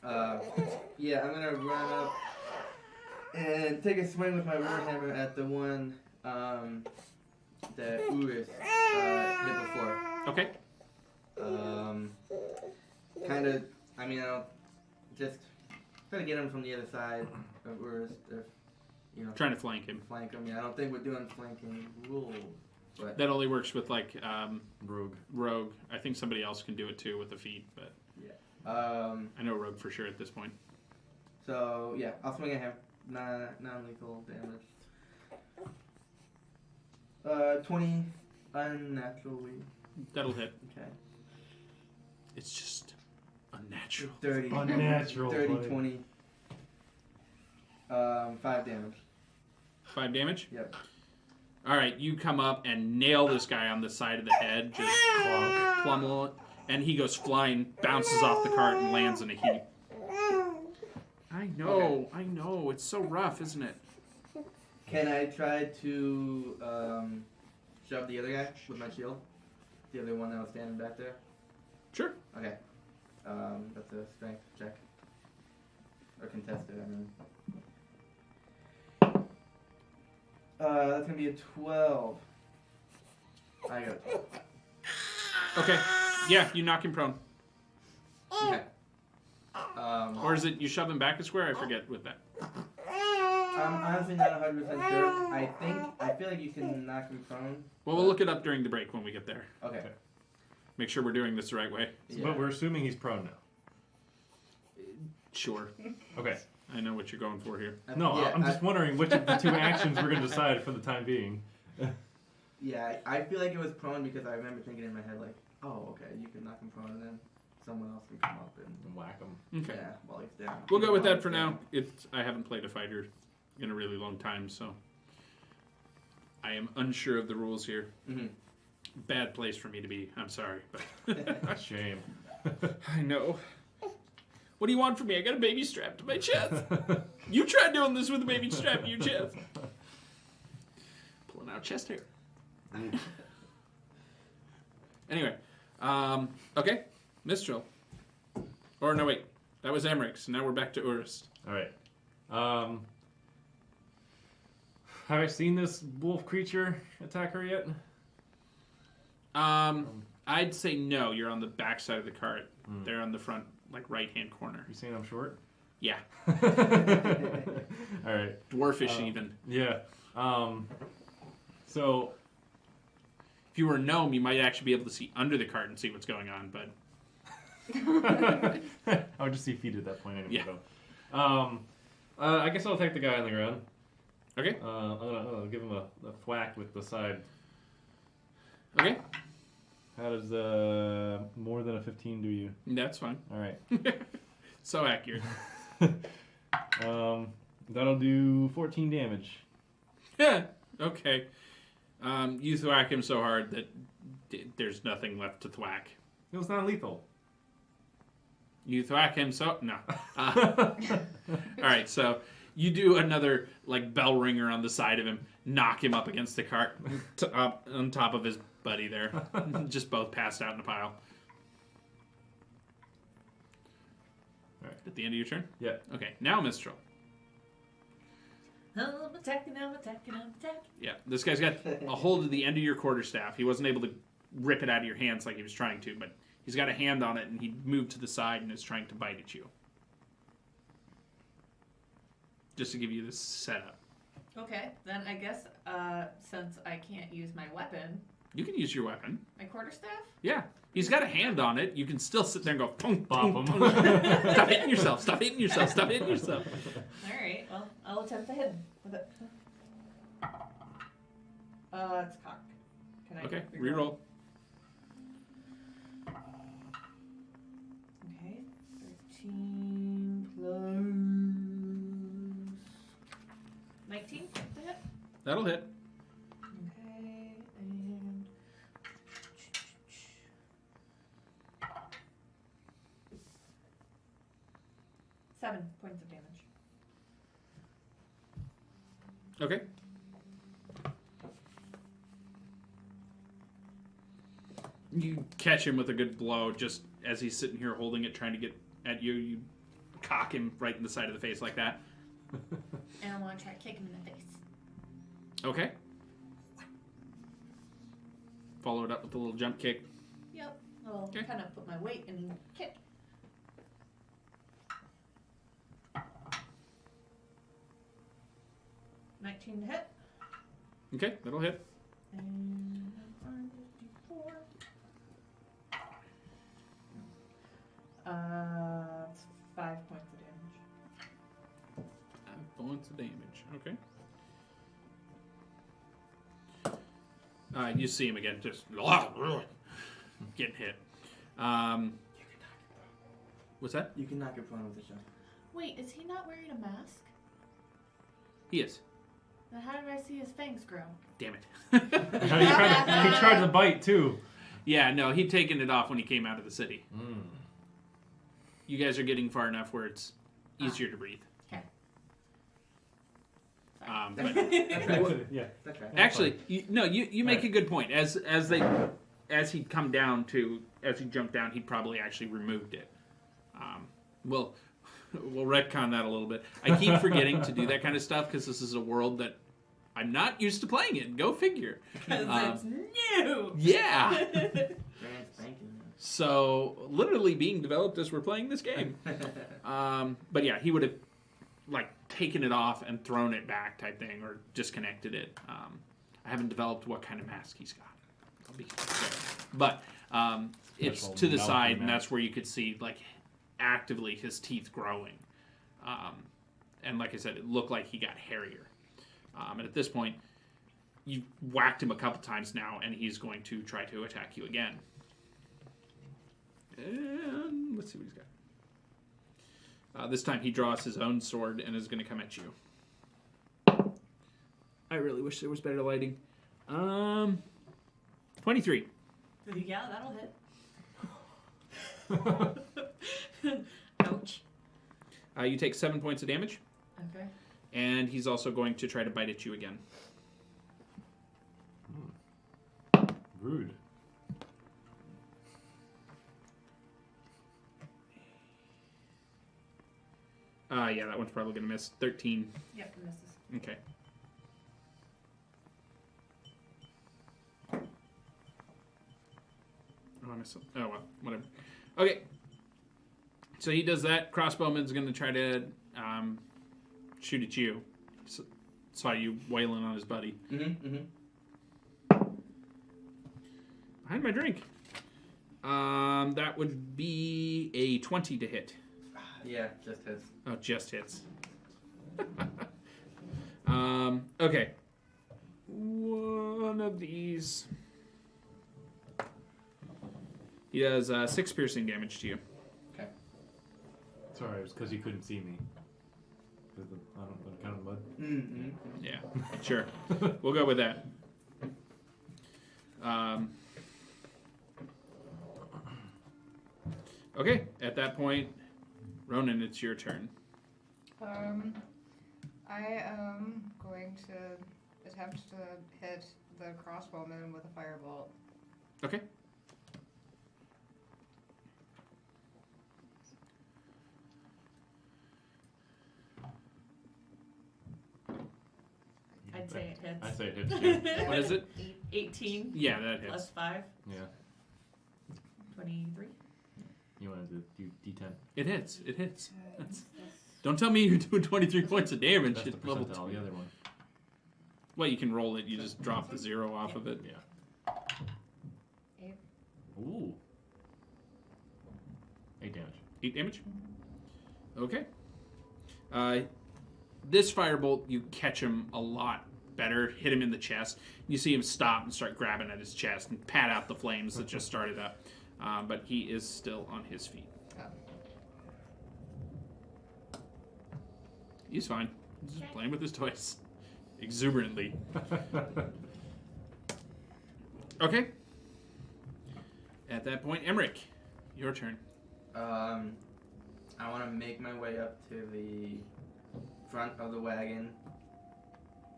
Yeah, I'm gonna run up and take a swing with my warhammer at the one that Urus hit before. Okay. Kind of. I mean, I'll just try to get him from the other side of Urus. If you know, Trying to flank him. flank him. Yeah, I don't think we're doing flanking rules, but That only works with like Rogue. rogue. I think somebody else can do it too with the feet, but I know rogue for sure at this point. So yeah, I'll swing at him. Non-lethal damage. 20 unnaturally. That'll hit. Okay. It's just unnatural. 30. Unnatural. 30, buddy. 20. 5 damage. 5 damage. Yep. All right, you come up and nail this guy on the side of the head, just clunk, pummel it, and he goes flying, bounces off the cart, and lands in a heap. I know. It's so rough, isn't it? Can I try to shove the other guy with my shield? The other one that was standing back there? Sure. Okay. That's a strength check. Or contested, I mean. That's gonna be a 12. I got a 12. Okay. Yeah, you knock him prone. Okay. Or is it you shove him back a square? I forget with that. I'm honestly not 100% sure. I feel like you can knock me prone. Well, we'll look it up during the break when we get there. Okay. Make sure we're doing this the right way. Yeah. But we're assuming he's prone now. Sure. Okay. I know what you're going for here. No, Yeah, I'm just wondering which of the 2 actions we're going to decide for the time being. Yeah, I feel like it was prone because I remember thinking in my head like, oh, okay, you can knock him prone and then someone else can come up and Whack him. Okay. yeah, while he's down. We'll go with While that he's for down. now. I haven't played a fighter in a really long time, so I am unsure of the rules here. Mm-hmm. Bad place for me to be. I'm sorry, but Shame. I know. What do you want from me? I got a baby strapped to my chest. You tried doing this with a baby strapped to your chest. Pulling out chest hair. Anyway, okay, Mistral. Or no, wait, that was Emmerich. So now we're back to Urist. All right. Have I seen this wolf creature attack her yet? I'd say no. You're on the back side of the cart. They're on the front, like right-hand corner. You saying I'm short? Yeah, All right. dwarfish even. Yeah. So If you were a gnome, you might actually be able to see under the cart and see what's going on. But I would just see feet at that point anyway. Yeah. Though. I guess I'll attack the guy on the ground. okay, I'll give him a thwack with the side. okay, How does more than a 15 do you? that's fine. All right. So accurate. That'll do 14 damage. Yeah. Okay. You thwack him so hard that there's nothing left to thwack. It was not lethal. You thwack him so no. All right. So you do another like bell ringer on the side of him, knock him up against the cart, up on top of his buddy there, just both passed out in a pile. All right. At the end of your turn. Yeah. Okay. Now Mistral. I'm attacking. Yeah, this guy's got a hold of the end of your quarterstaff. He wasn't able to rip it out of your hands like he was trying to, but he's got a hand on it, and he moved to the side and is trying to bite at you. Just to give you this setup. Okay, then I guess since I can't use my weapon, You can use your weapon. my quarterstaff? Yeah, he's got a hand on it. You can still sit there and go, pong, Bop pong, him. pong. Stop hitting yourself, stop hitting yourself, stop hitting yourself. Alright, well, I'll attempt to hit with it. It's cocked. Can I Okay, reroll. Okay, 13 plus 19 to hit. That'll hit. Okay, and 7 points of damage. Okay. You catch him with a good blow just as he's sitting here holding it, trying to get at you. You cock him right in the side of the face like that. And I want to try to kick him in the face. Okay. Follow it up with a little jump kick. Yep, I'll Okay. kind of put my weight in kick. $19 to hit. Okay, that'll hit. And R54. It's 5 points of damage. 5 points of damage. Okay. You see him again, just getting hit. What's that? You can knock your prone with a shot. Wait, is he not wearing a mask? He is. Then how did I see his fangs grow? Damn it. he tried to bite too. Yeah, no, he'd taken it off when he came out of the city. Mm. You guys are getting far enough where it's easier to breathe. Okay. But Yeah. That's right. actually, you make a good point. As he'd come down as he jumped down, he'd probably actually removed it. We'll retcon that a little bit. I keep forgetting to do that kind of stuff because this is a world that I'm not used to playing in. Go figure. Because it's new! Yeah. Brand spanking. So literally being developed as we're playing this game. But yeah, he would have like taken it off and thrown it back type thing, or disconnected it. I haven't developed what kind of mask he's got. I'll be but it's Special to the Maliki side, and mask. that's where you could see like actively his teeth growing. And like I said, it looked like he got hairier. And at this point, you've whacked him a couple times now, and he's going to try to attack you again. And let's see what he's got. This time he draws his own sword and is going to come at you. I really wish there was better lighting. 23. Yeah, that'll hit. Ouch. You take 7 points of damage, Okay. and he's also going to try to bite at you again. Rude. Yeah, that one's probably going to miss. 13. Yep, misses. Okay. Oh, I missed it. Oh, well, whatever. Okay. So he does that. Crossbowman's going to try to shoot at you. Saw you wailing on his buddy. Behind my drink. That would be a 20 to hit. Yeah, just his. Oh, just hits. Okay. One of these. He does 6 piercing damage to you. Sorry, it was because you couldn't see me. Because I don't know, kind of mud. Yeah, sure. We'll go with that. Okay, at that point, Ronan, it's your turn. I am going to attempt to hit the crossbowman with a firebolt. Okay. I'd say it hits. I say it hits you. What is it? 18 Yeah, that hits. plus 5. Yeah. 23. You wanted to do D10. It hits. It hits. Don't tell me you're doing 23 points of damage That's the at level percentile, 2. the other one. Well, you can roll it. You just drop the 0 off of it. Yeah. 8. Ooh. 8 damage. 8 damage? Okay. This firebolt, you catch him a lot better, hit him in the chest. You see him stop and start grabbing at his chest and pat out the flames that just started up. But he is still on his feet. Oh. He's fine. He's just playing with his toys. Exuberantly. Okay. At that point, Emmerich, your turn. I want to make my way up to the front of the wagon.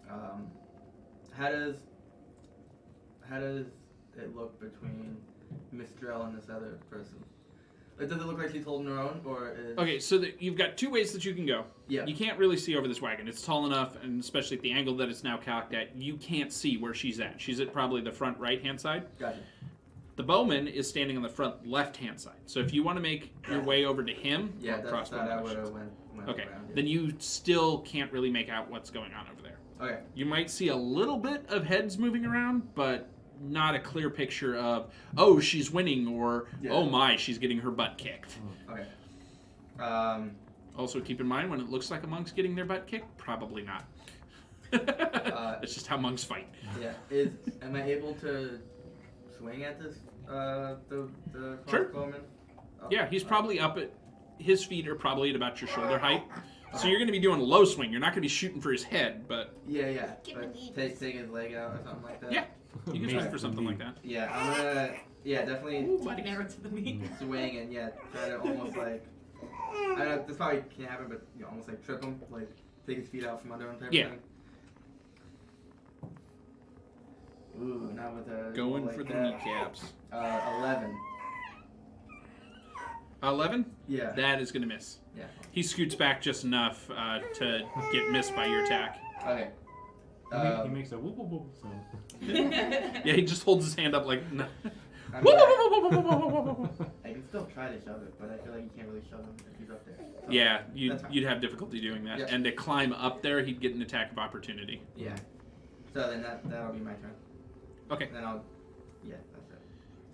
How does it look between Mistral and this other person? Like, does it look like she's holding her own, or is... Okay, so you've got 2 ways that you can go. Yeah. You can't really see over this wagon. It's tall enough, and especially at the angle that it's now cocked at, you can't see where she's at. She's at probably the front right-hand side. Gotcha. The bowman is standing on the front left-hand side. So if you want to make your way over to him, Yeah, or that's crossbow what I would motions. have went Okay, around. Yeah. then you still can't really make out what's going on over there. Okay. You might see a little bit of heads moving around, but not a clear picture of, oh, she's winning, or, Yeah. oh my, she's getting her butt kicked. Okay. Also, keep in mind, when it looks like a monk's getting their butt kicked, probably not. It's just how monks fight. Yeah. Am I able to swing at this? The Sure. crossbowman? Oh, Yeah, he's probably up at, his feet are probably at about your shoulder height. So you're going to be doing a low swing. You're not going to be shooting for his head, but Yeah. Give But me take his leg out or something like that. yeah, you can swing Amazing. for something like that. Yeah, I'm gonna. Yeah, definitely Ooh, buddy, arrow to the meat. swing and try to almost like. I don't know, this probably can't happen, but almost like trip him, like take his feet out from under him type Yeah. of thing. Ooh, not with a Going like for the that. kneecaps. 11. 11? Yeah. That is going to miss. Yeah. He scoots back just enough to get missed by your attack. Okay. He makes a whoop whoop whoop sound. Yeah, he just holds his hand up like. No. I mean, I can still try to shove it, but I feel like you can't really shove him if he's up there. So, Yeah, that's fine. you'd have difficulty doing that. Yeah. And to climb up there, he'd get an attack of opportunity. Yeah. So then that'll be my turn. Okay. Then I'll. Yeah, that's it.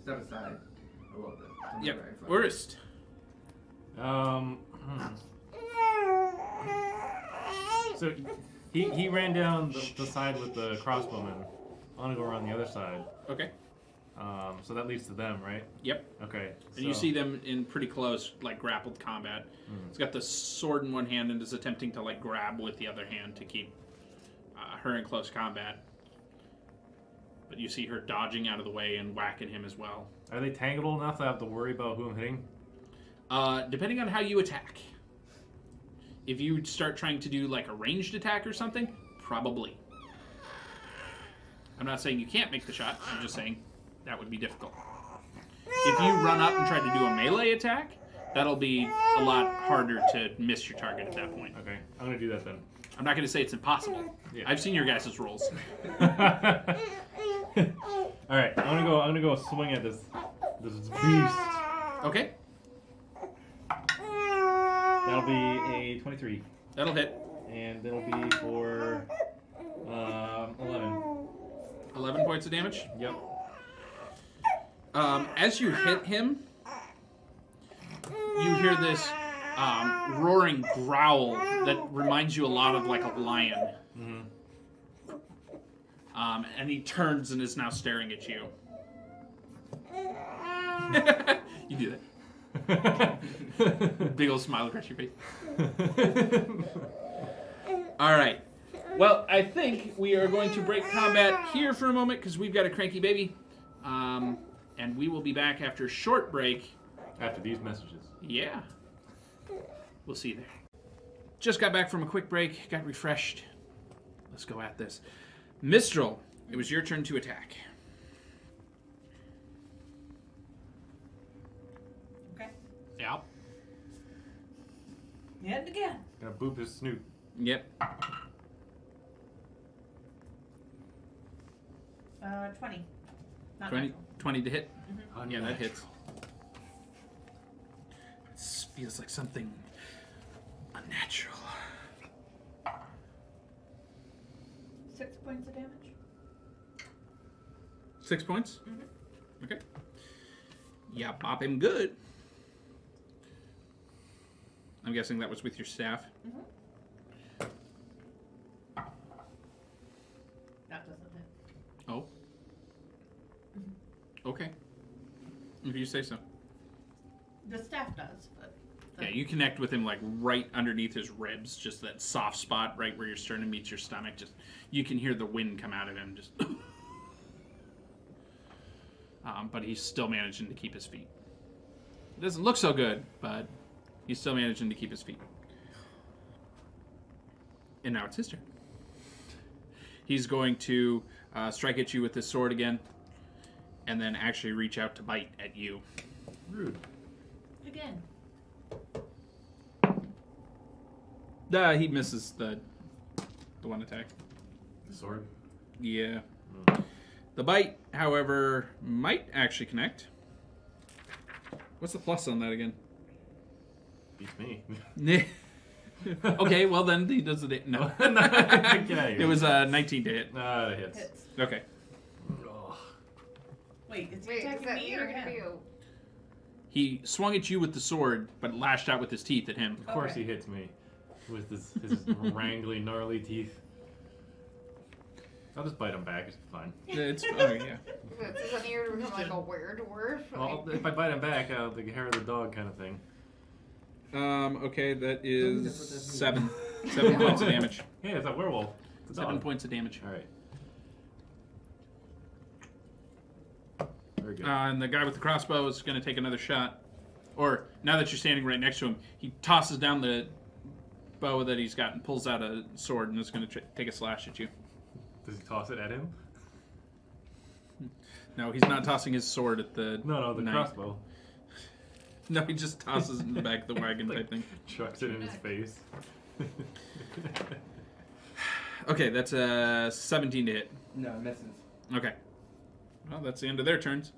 Step aside a little bit. to my Yep. right foot. Worst. So he ran down the side with the crossbowman. I want to go around the other side. Okay. So that leads to them, right? Yep. Okay. And you see them in pretty close, like, grappled combat. He's got the sword in one hand and is attempting to, like, grab with the other hand to keep her in close combat. But you see her dodging out of the way and whacking him as well. Are they tangled enough that I have to worry about who I'm hitting? Depending on how you attack. If you start trying to do like a ranged attack or something, probably. I'm not saying you can't make the shot. I'm just saying that would be difficult. If you run up and try to do a melee attack, that'll be a lot harder to miss your target at that point. Okay, I'm gonna do that then. I'm not going to say it's impossible. Yeah. I've seen your guys' rolls. All right, I'm gonna go swing at this beast. Okay, That'll be a 23, that'll hit. and that'll be for 11. 11 points of damage. Yep. As you hit him, you hear this roaring growl that reminds you a lot of like a lion. Mm-hmm. And he turns and is now staring at you. You do that. Big old smile across your face. All right. Well, I think we are going to break combat here for a moment because we've got a cranky baby. And we will be back after a short break. After these messages. Yeah. We'll see you there. Just got back from a quick break, got refreshed. Let's go at this. Mistral, it was your turn to attack. Okay. Yep. Yet again. Gonna boop his snoot. Yep. 20. Not 20, natural. 20 to hit. Mm-hmm. Yeah, that hits. This feels like something unnatural. 6 points of damage. 6 points? Mhm. Okay. Yeah, bop him good. I'm guessing that was with your staff. That doesn't hit. Oh. Okay. If you say so. The staff does, but. Yeah, you connect with him like right underneath his ribs, just that soft spot right where your sternum meets your stomach. Just you can hear the wind come out of him. Just, but he's still managing to keep his feet. It doesn't look so good, but he's still managing to keep his feet. And now it's his turn. He's going to strike at you with his sword again, and then actually reach out to bite at you. Rude. Again. He misses the one attack. The sword. Yeah. The bite, however, might actually connect. What's the plus on that again? Beats me. Okay, well then he does it. No. Get out of here. It was 19 to hit. Ah, that hits. Hits. Okay. Oh. Wait, is he Wait, is attacking that me me or or him? you? He swung at you with the sword, but lashed out with his teeth at him. Of course Okay. he hits me with his wrangly, gnarly teeth. I'll just bite him back. It's fine. It's oh yeah. Does that mean you're become like a were-dwarf? Well, if I bite him back, the hair of the dog kind of thing. Okay, that Don't is forget what that 7. 7 points of damage. Hey, it's a werewolf. It's a 7 dog. points of damage. All right. Very good. And the guy with the crossbow is going to take another shot. Or, now that you're standing right next to him, he tosses down the bow that he's got and pulls out a sword and is going to take a slash at you. Does he toss it at him? No, he's not tossing his sword at the No, the knight. crossbow. No, he just tosses it in the back of the wagon Like- type thing. Chucks it in his face. Okay, that's a 17 to hit. No, it misses. Okay. Well, that's the end of their turns.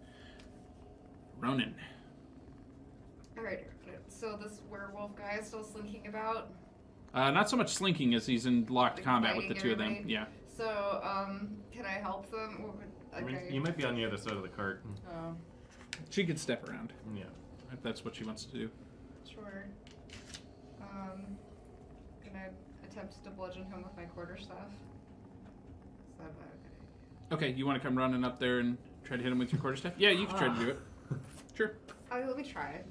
Ronan. Alright, so this werewolf guy is still slinking about. Not so much slinking as he's in locked Like combat with the biting two of them. everybody? Yeah. So, can I help them? What would- I mean, Okay. you might be on the other side of the cart. Oh, She could step around Yeah. if that's what she wants to do. sure. Can I attempt to bludgeon him with my quarterstaff? Is that okay? Okay, you want to come running up there and try to hit him with your quarterstaff? Yeah, you can try to do it. Sure. Let me try.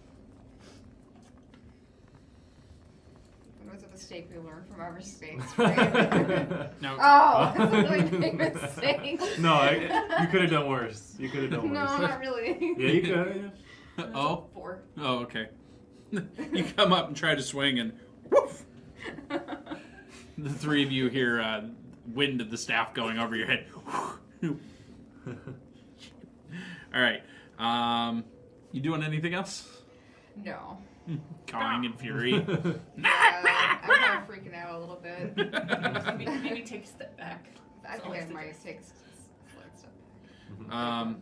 It was a mistake we learned from our mistakes, right? No. Oh, it's a really big mistake. No, you could have done worse. You could have done No, worse. not really. Yeah, you could. Oh. 4. Oh, okay. You come up and try to swing, and woof! The three of you hear wind of the staff going over your head. All right. You doing anything else? No. Cawing in fury. I'm kind of freaking out a little bit. Maybe take a step back. I think I might take a slight step back.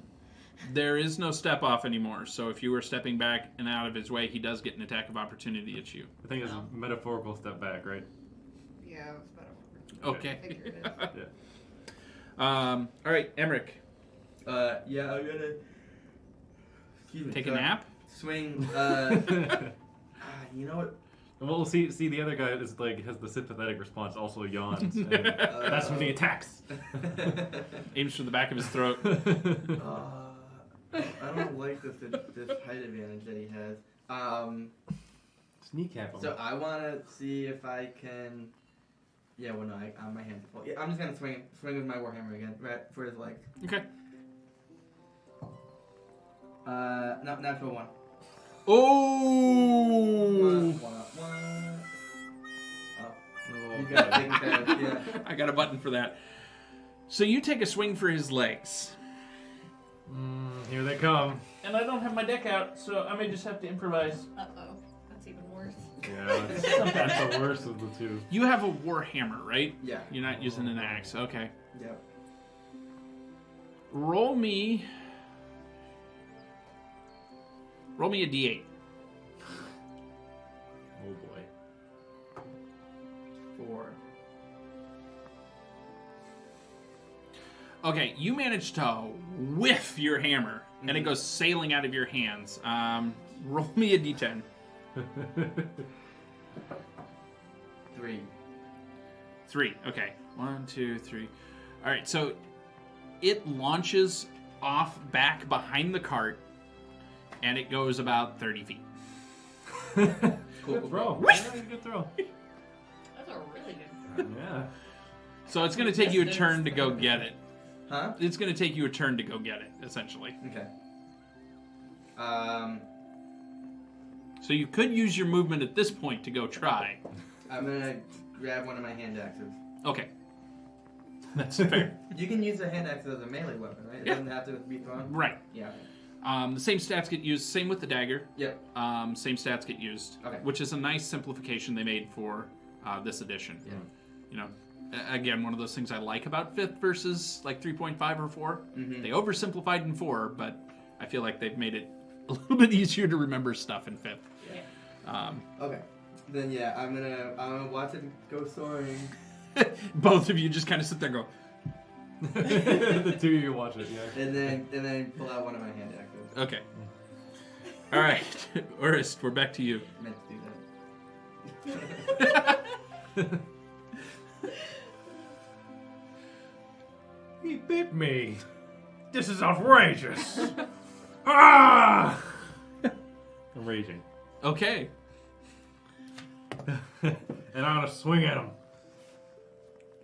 There is no step off anymore, so if you were stepping back and out of his way, he does get an attack of opportunity at you. I think it's a metaphorical step back, right? Yeah, it was better. Okay. I figured it. All right, Emmerich. Yeah, I'm gonna. Excuse me. Take a so I nap? Swing. You know what? Well, see, the other guy is like has the sympathetic response, also yawns. And that's when he attacks. Aims for the back of his throat. I don't like this height advantage that he has. Sneak cap him. So I want to see if I can. Yeah, well, no, my hands are full. Yeah, I'm just gonna swing with my warhammer again, right for his leg. Okay. Natural one. Oh! One. Oh, You got it taken care of. Yeah. I got a button for that. So you take a swing for his legs. Here they come. And I don't have my deck out, so I may just have to improvise. Uh-oh. That's even worse. Yeah, that's the worst of the two. You have a warhammer, right? Yeah. You're not using an axe. Okay. Yep. Roll me a d8. Oh boy. 4. Okay, you manage to whiff your hammer, and it goes sailing out of your hands. Roll me a d10. 3. 3. Okay. 1, 2, 3. All right. So it launches off back behind the cart, and it goes about 30 feet. Good throw. Yeah, good throw. That's a really good. Yeah. So it's going to take you a turn to go get it. Huh? It's going to take you a turn to go get it, essentially. Okay. So you could use your movement at this point to go try. I'm gonna grab one of my hand axes. Okay. That's fair. You can use a hand axe as a melee weapon, right? It Yeah. doesn't have to be thrown. Right. Yeah. The same stats get used. Same with the dagger. Yep. Same stats get used. Okay. Which is a nice simplification they made for this edition. Yeah. You know, again, one of those things I like about 5th versus like 3.5 or 4. Mhm. They oversimplified in 4, but I feel like they've made it a little bit easier to remember stuff in 5th. Okay. Then yeah, I'm gonna watch it go soaring. Both of you just kind of sit there and go, The two of you watch it, yeah. And then pull out one of my hand axes. okay. All right, Orist, we're back to you. I meant to do that. He bit me. This is outrageous. Ah! I'm raging. Okay. And I'm gonna swing at him.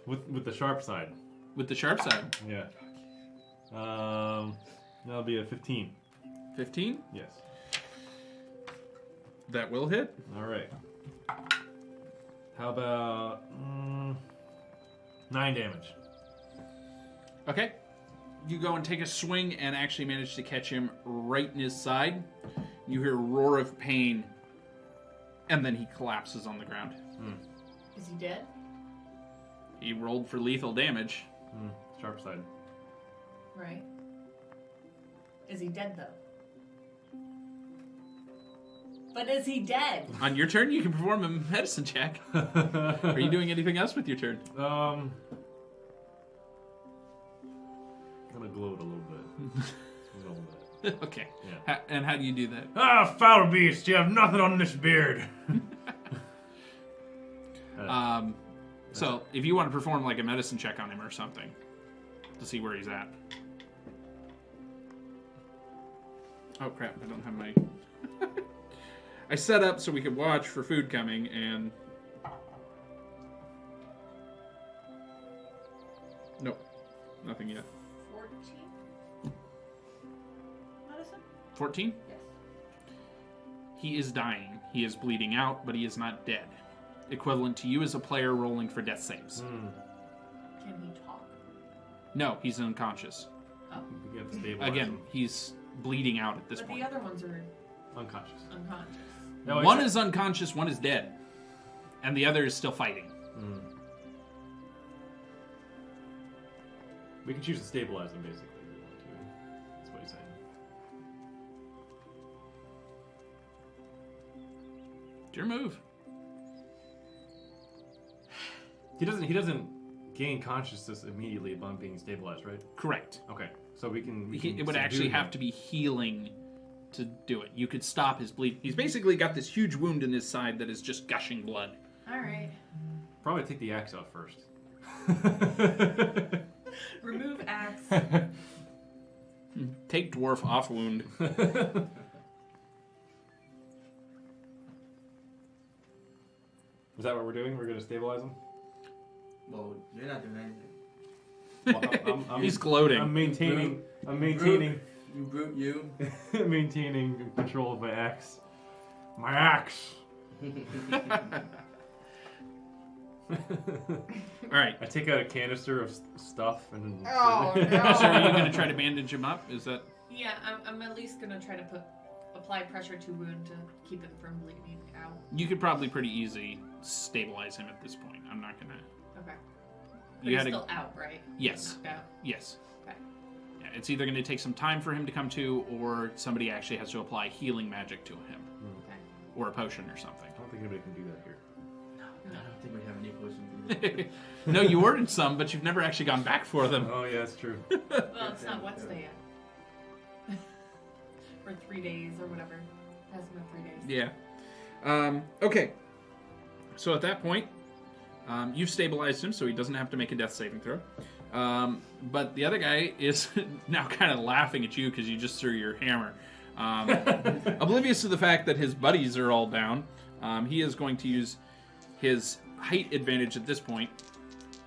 With the sharp side. With the sharp side. Yeah. That'll be a 15. 15? Yes. That will hit. All right. How about 9 damage? Okay. You go and take a swing and actually manage to catch him right in his side. You hear a roar of pain, and then he collapses on the ground. Is he dead? He rolled for lethal damage. Sharp side. Right. Is he dead though? But is he dead? On your turn, you can perform a medicine check. Are you doing anything else with your turn? I'm gonna gloat a little bit. A little bit. Okay. Yeah. And how do you do that? Ah, foul beast, you have nothing on this beard. So if you want to perform like a medicine check on him or something to see where he's at. Oh crap! I don't have my. I set up so we could watch for food coming, and Nothing yet. 14? Medicine? 14? Yes. He is dying. He is bleeding out, but he is not dead. Equivalent to you as a player rolling for death saves. Can he talk? No, he's unconscious. We have to stabilize Again, him. he's bleeding out at this But point. the other ones are Unconscious. unconscious. No, One is unconscious, one is dead. And the other is still fighting. We can choose to stabilize him, basically, if we want to. That's what he's saying. It's your move. He doesn't gain consciousness immediately upon being stabilized, right? Correct. Okay. So we can It would actually have to be healing to do it. You could stop his bleed. He's basically got this huge wound in his side that is just gushing blood. Alright. probably take the axe out first. Remove axe. Take dwarf off wound. Is that what we're doing? We're going to stabilize him? Well, you're not doing anything. Well, He's gloating. I'm maintaining You brute, you. maintaining control of my axe. My axe. All right. I take out a canister of stuff and. Oh, no. So are you going to try to bandage him up? Is that Yeah, I'm at least gonna try to apply pressure to wound to keep him from bleeding out. you could probably pretty easy stabilize him at this point. I'm not gonna. Okay. But You he's had still out, right? Yes. Knocked out. Yes. Okay. Yeah, it's either going to take some time for him to come to, or somebody actually has to apply healing magic to him, Okay. or a potion or something. I don't think anybody can do that here. I don't think we have any potions. No, you ordered some, but you've never actually gone back for them. Oh, yeah, that's true. Well, it's not Wednesday yet. For 3 days or whatever. It hasn't been 3 days. Yeah. Okay. So at that point, you've stabilized him, so he doesn't have to make a death saving throw. But the other guy is now kind of laughing at you because you just threw your hammer. Oblivious to the fact that his buddies are all down, he is going to use his height advantage at this point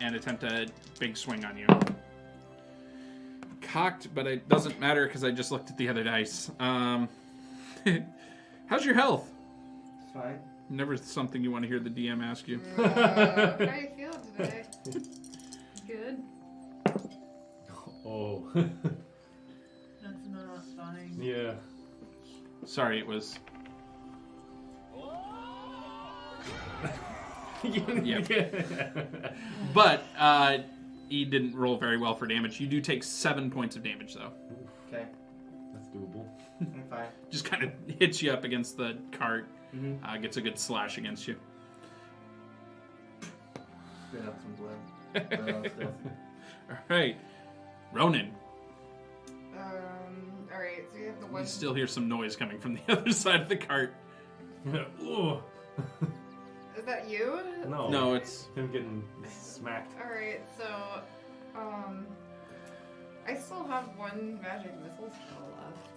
and attempt a big swing on you. Cocked, but it doesn't matter because I just looked at the other dice. How's your health? It's fine. Never something you want to hear the DM ask you. How do you feel today? Good. Oh. That's not fine. Yeah. Sorry, it was. But he didn't roll very well for damage. You do take 7 points of damage, though. Okay. That's doable. I'm fine. Just kind of hits you up against the cart. Mm-hmm. Gets a good slash against you. Spit out some blood. Stuff. All right, Ronan. Alright, so you have the one. You still hear some noise coming from the other side of the cart. Ooh. Is that you? No. No, it's him getting smacked. Alright, so, I still have one magic missile spell left.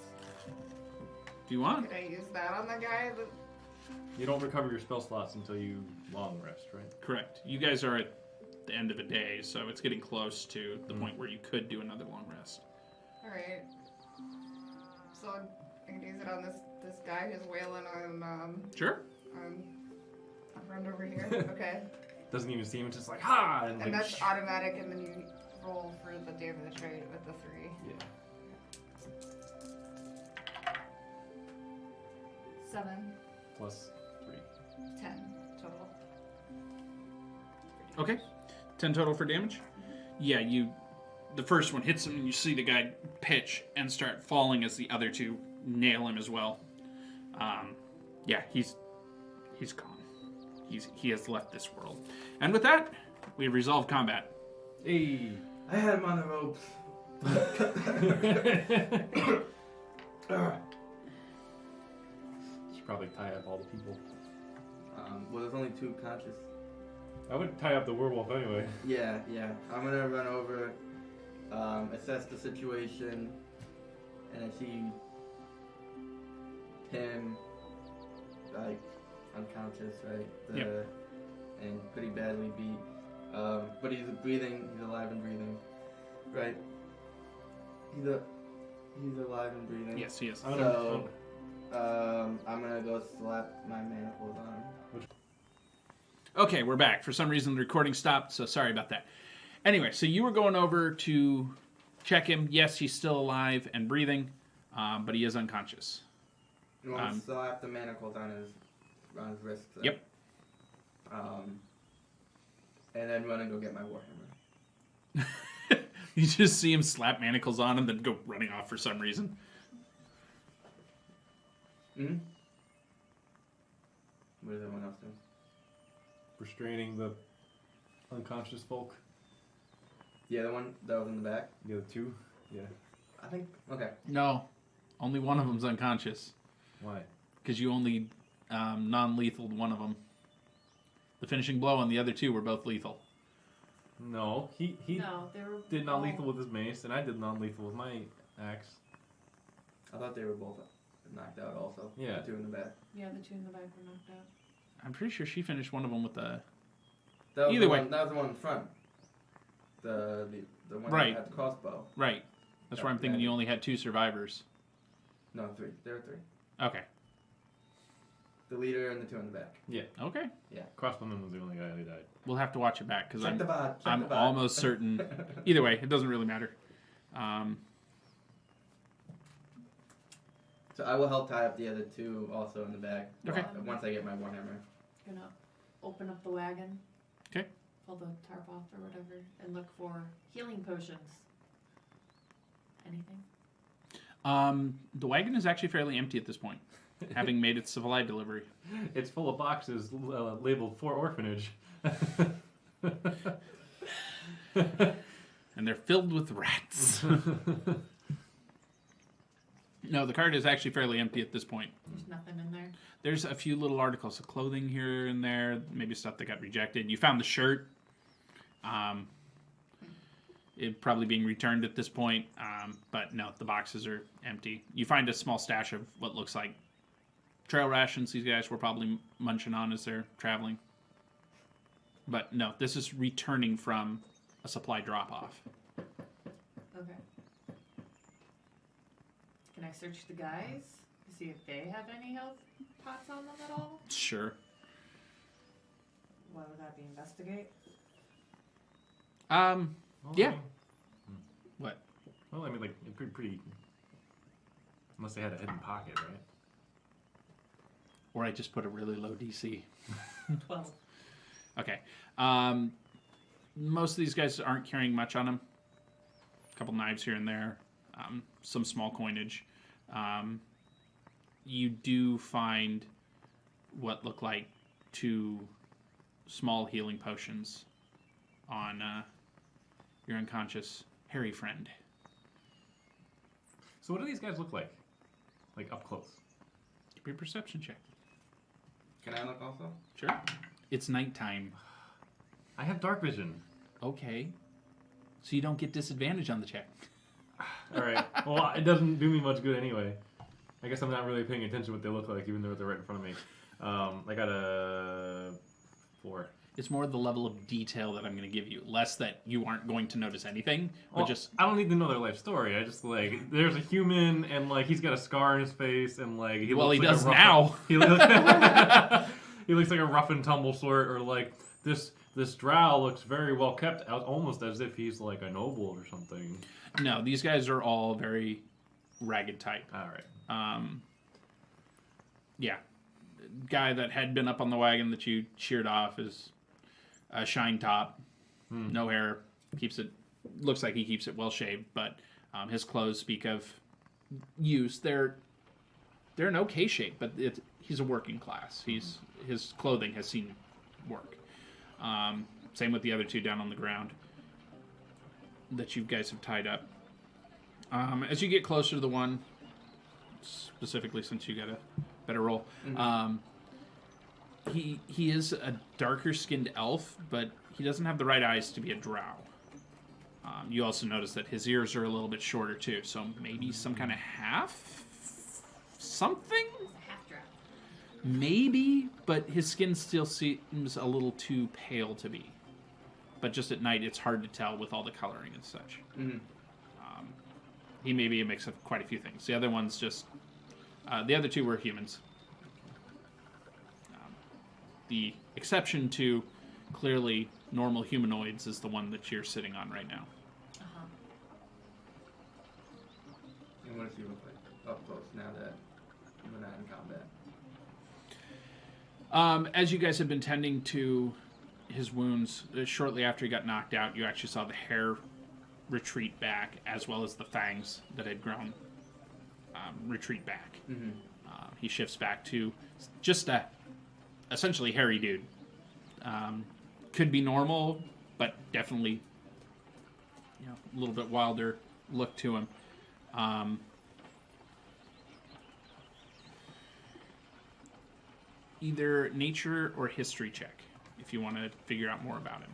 Do you want? Could I use that on the guy that... You don't recover your spell slots until you long rest, right? Correct. You guys are at the end of a day, so it's getting close to the point where you could do another long rest. Alright. So, I can use it on this guy who's wailing on, Sure. I'll run over here. Okay. Doesn't even see him, it's just like, ha! And, And like, that's automatic, and then you roll for the damage, right, with the 3. Yeah. 7, Plus 3. 10 total. Okay. 10 total for damage? Yeah, the first one hits him and you see the guy pitch and start falling as the other two nail him as well. Yeah, he's gone. He has left this world. And with that, we have resolved combat. Hey! I had him on the ropes. Should probably tie up all the people. Well, there's only 2 conscious. I would tie up the werewolf anyway. Yeah. I'm gonna run over, assess the situation, and I see him, like, unconscious, right? And pretty badly beat. But he's breathing, he's alive and breathing. right? He's alive and breathing. Yes, he is. So, I'm gonna go slap my manacles on him. Okay, we're back. For some reason, the recording stopped, so sorry about that. Anyway, so you were going over to check him. Yes, he's still alive and breathing, but he is unconscious. You want to slap the manacles on his wrists. Then. Yep. And then run and go get my warhammer. You just see him slap manacles on him, then go running off for some reason. Hmm. What is everyone else doing? Restraining the unconscious folk. The other one that was in the back. The other two. Yeah. I think. Okay. No, only one of them's unconscious. Why? Because you only non-lethal one of them. The finishing blow on the other two were both lethal. No, he No, they were did all- non-lethal with his mace, and I did non-lethal with my axe. I thought they were both knocked out also. Yeah. The two in the back. Yeah, the two in the back were knocked out. I'm pretty sure she finished one of them with the... That was Either the way. One, that was the one in front. The one Right. that had the crossbow. Right. That's where I'm thinking you only had 2 survivors. No, 3. There were 3. Okay. The leader and the 2 in the back. Okay. Crossbowman was the only guy who died. We'll have to watch it back because Check the VOD. Check I'm the VOD. almost certain. Either way, it doesn't really matter. So I will help tie up the other 2 also in the back. Okay. Once I get my warhammer. Gonna open up the wagon. 'Kay. Pull the tarp off or whatever, and look for healing potions. Anything? The wagon is actually fairly empty at this point, having made its supply delivery. It's full of boxes labeled for orphanage. And they're filled with rats. No, the cart is actually fairly empty at this point. There's nothing in there. There's a few little articles of clothing here and there, maybe stuff that got rejected. You found the shirt. It probably being returned at this point, but no, the boxes are empty. You find a small stash of what looks like trail rations these guys were probably munching on as they're traveling. But no, this is returning from a supply drop-off. Okay. Can I search the guys to see if they have any health pots on them at all? Sure. What would that be? Investigate? Well, Yeah. I mean, What? well, I mean, like, pretty. Unless they had a hidden pocket, right? Or I just put a really low DC. 12. Okay. Most of these guys aren't carrying much on them. A couple knives here and there. Some small coinage. You do find what look like 2 small healing potions on your unconscious hairy friend. So what do these guys look like? Like up close? Give me a perception check. Can I look also? Sure. It's nighttime. I have dark vision. Okay. So you don't get disadvantage on the check. All right. Well, it doesn't do me much good anyway. I guess I'm not really paying attention to what they look like, even though they're right in front of me. I got a 4. It's more the level of detail that I'm going to give you. Less that you aren't going to notice anything, but Well, just... I don't need to know their life story. I just like there's a human and like he's got a scar on his face and like he Well, looks he like does a rough, now. He looks like a rough and tumble sort, or like this drow looks very well kept, almost as if he's like a noble or something. No, these guys are all very ragged type. All right. Yeah. Guy that had been up on the wagon that you sheared off is a shine top, no hair, looks like he keeps it well shaved, but his clothes speak of use. They're in okay shape, but he's a working class. His clothing has seen work. Same with the other 2 down on the ground that you guys have tied up. As you get closer to the one, specifically since you got a better roll, he is a darker skinned elf, but he doesn't have the right eyes to be a drow. You also notice that his ears are a little bit shorter too, so maybe some kind of half something? It's a half drop. Maybe, but his skin still seems a little too pale to be. but just at night it's hard to tell with all the coloring and such. Mm-hmm. He may be a mix of quite a few things. The other one's just the other two were humans. The exception to clearly normal humanoids is the one that you're sitting on right now. Uh-huh. And what does he look like up close now that we're not in combat? As you guys have been tending to his wounds, shortly after he got knocked out, you actually saw the hair retreat back, as well as the fangs that had grown retreat back. Mm-hmm. He shifts back to just a essentially hairy dude. Could be normal, but definitely a little bit wilder look to him. Either nature or history check if you want to figure out more about him.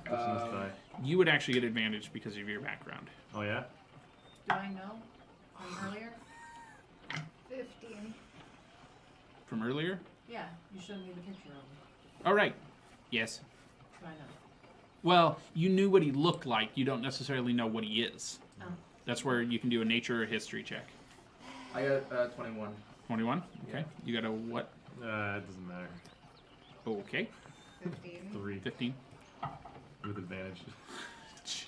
What's in this die? You would actually get advantage because of your background. Oh yeah. Do I know from earlier? 15. From earlier? Yeah, you showed me the picture of him. All right. Yes. Do I know? Well, you knew what he looked like. You don't necessarily know what he is. Oh. That's where you can do a nature or history check. I got 21. 21? Okay. Yeah. You got a what? It doesn't matter. Okay. 15. 3 15. with advantage.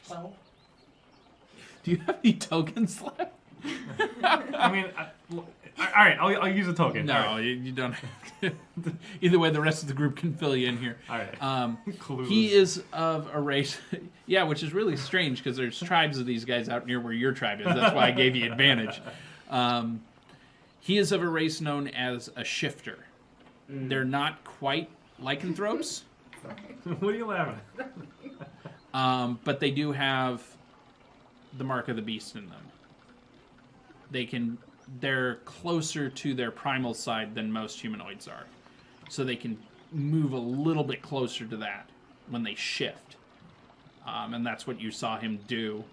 12. Do you have any tokens left? I mean, all right. I'll use a token. No, All right. you don't. Either way, the rest of the group can fill you in here. All right. He is of a race, yeah, which is really strange because there's tribes of these guys out near where your tribe is. That's why I gave you advantage. He is of a race known as a shifter. They're not quite lycanthropes, What are you laughing at? but they do have the mark of the beast in them. They're closer to their primal side than most humanoids are, so they can move a little bit closer to that when they shift. And that's what you saw him do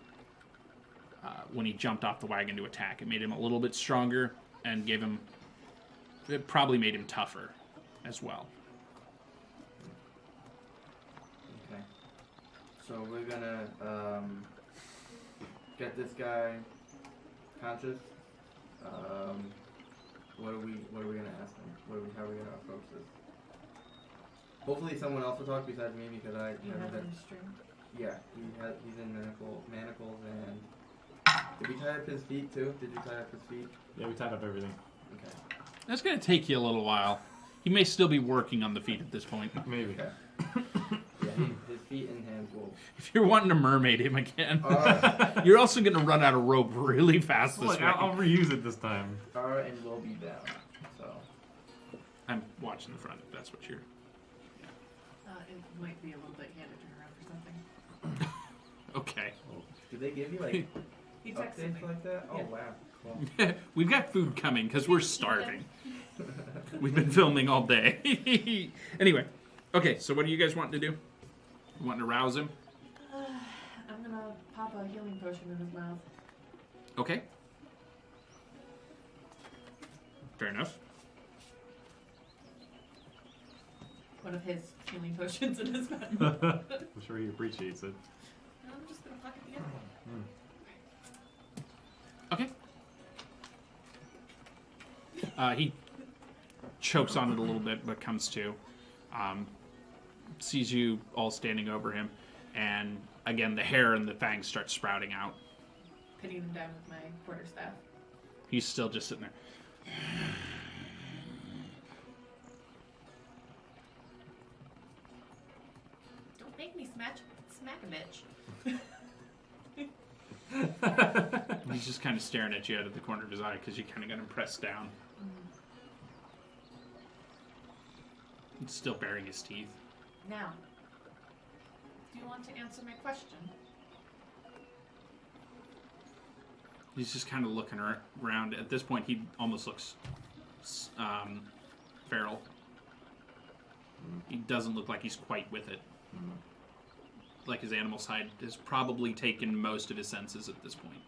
when he jumped off the wagon to attack. It made him a little bit stronger and it probably made him tougher as well. Okay. So we're gonna get this guy conscious. What are we gonna ask him? How are we gonna approach this? Hopefully someone else will talk besides me because I Do you never have did. him stream? Yeah, he's in manacles and did we tie up his feet too? Did you tie up his feet? Yeah, we tied up everything. Okay. That's going to take you a little while. He may still be working on the feet at this point. Maybe. Okay. Yeah, his feet and hands will. If you're wanting to mermaid him again, Are you're also going to run out of rope really fast this Look, way. I'll reuse it this time. and will be down. So I'm watching the front if that's what you're... It might be a little bit. He had to turn around for something. Okay. do they give you like He texted updates me. like that? Oh Yeah. wow. Cool. We've got food coming because we're starving. We've been filming all day. Anyway, okay, so what do you guys want to do? You want to rouse him? I'm gonna pop a healing potion in his mouth. Okay. Fair enough. One of his healing potions in his mouth. I'm sure he appreciates it. I'm just gonna fuck it together. Okay. He chokes on it a little bit, but comes to. Sees you all standing over him, and again, the hair and the fangs start sprouting out. Pinning him down with my quarterstaff. He's still just sitting there. Don't make me smack a bitch. He's just kind of staring at you out of the corner of his eye because you kind of got him pressed down. He's still baring his teeth. Now, do you want to answer my question? He's just kind of looking around. At this point, he almost looks feral. He doesn't look like he's quite with it. Like his animal side has probably taken most of his senses at this point.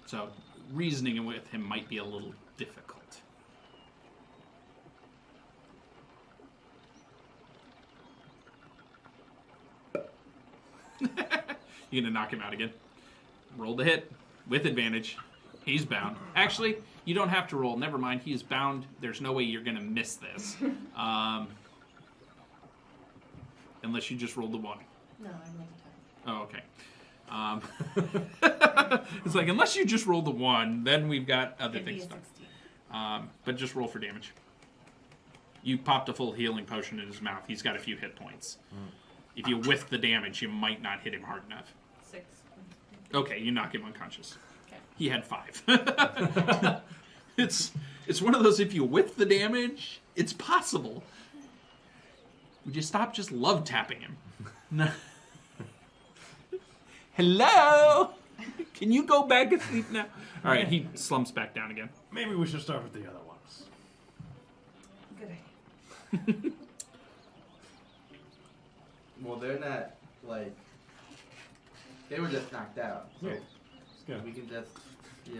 So reasoning with him might be a little difficult. You gonna knock him out again? Roll the hit with advantage. He's bound. Actually, you don't have to roll. Never mind. He is bound. There's no way you're gonna miss this, unless you just rolled the 1. No, I rolled a 10. Oh, okay. It's like unless you just roll the 1, then we've got other It'd be things a done. 16. But just roll for damage. You popped a full healing potion in his mouth. He's got a few hit points. If you whiff the damage, you might not hit him hard enough. 6. Okay, you knock him unconscious. Okay. He had 5. It's one of those, if you whiff the damage, it's possible. Would you stop just love tapping him? No. Hello? Can you go back and sleep now? All right, he slumps back down again. Maybe we should start with the other ones. Good idea. Well, they're not like they were just knocked out. So Yeah. Yeah. we can just we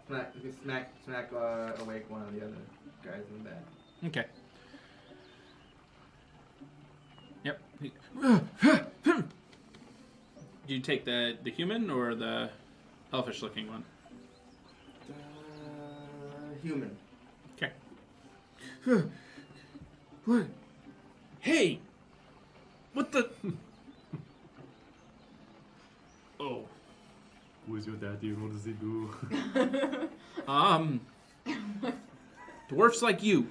can smack awake one of the other guys in the back. Okay. Yep. Do you take the human or the elfish looking one? Human. Okay. What? Hey! What the? Oh. Who is your daddy and what does he do? Dwarfs like you.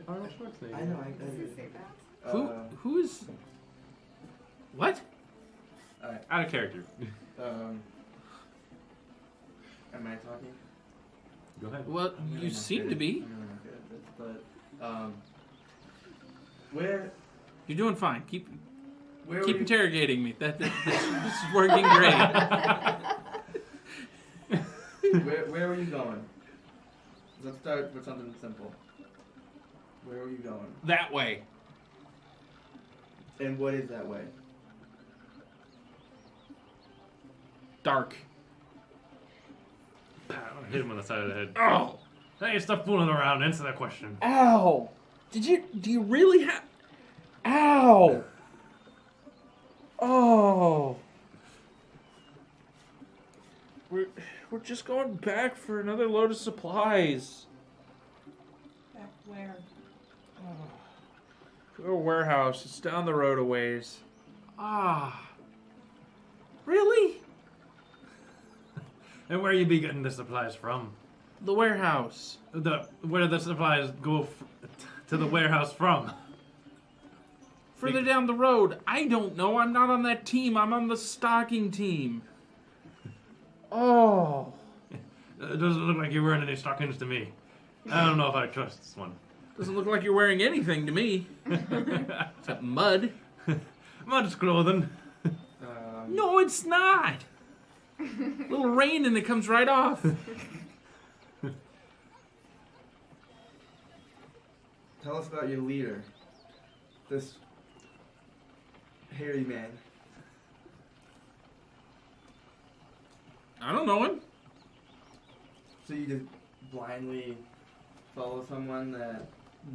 Arnold Schwarzenegger. I know. Does he say that? Who is? What? Out of character. Am I talking? Go ahead. Well, I'm really you not seem good to at- be. I'm really not good at this, but where You're doing fine. Keep were keep you? interrogating me. This is working great. Where were you going? Let's start with something simple. Where were you going? That way. And what is that way? Dark. Hit him on the side of the head. Oh! Hey, stop fooling around. Answer that question. Ow! Do you really have? Ow! Oh! We're just going back for another load of supplies. Back where? To a warehouse. It's down the road a ways. Ah. Really? And where you be getting the supplies from? The warehouse. Where the supplies go to the warehouse from? Further down the road. I don't know. I'm not on that team. I'm on the stocking team. Oh. It doesn't look like you're wearing any stockings to me. I don't know if I trust this one. Doesn't look like you're wearing anything to me. Except mud. Mud's clothing. No, it's not. Little rain and it comes right off. Tell us about your leader. This hairy man. I don't know him. So you just blindly follow someone that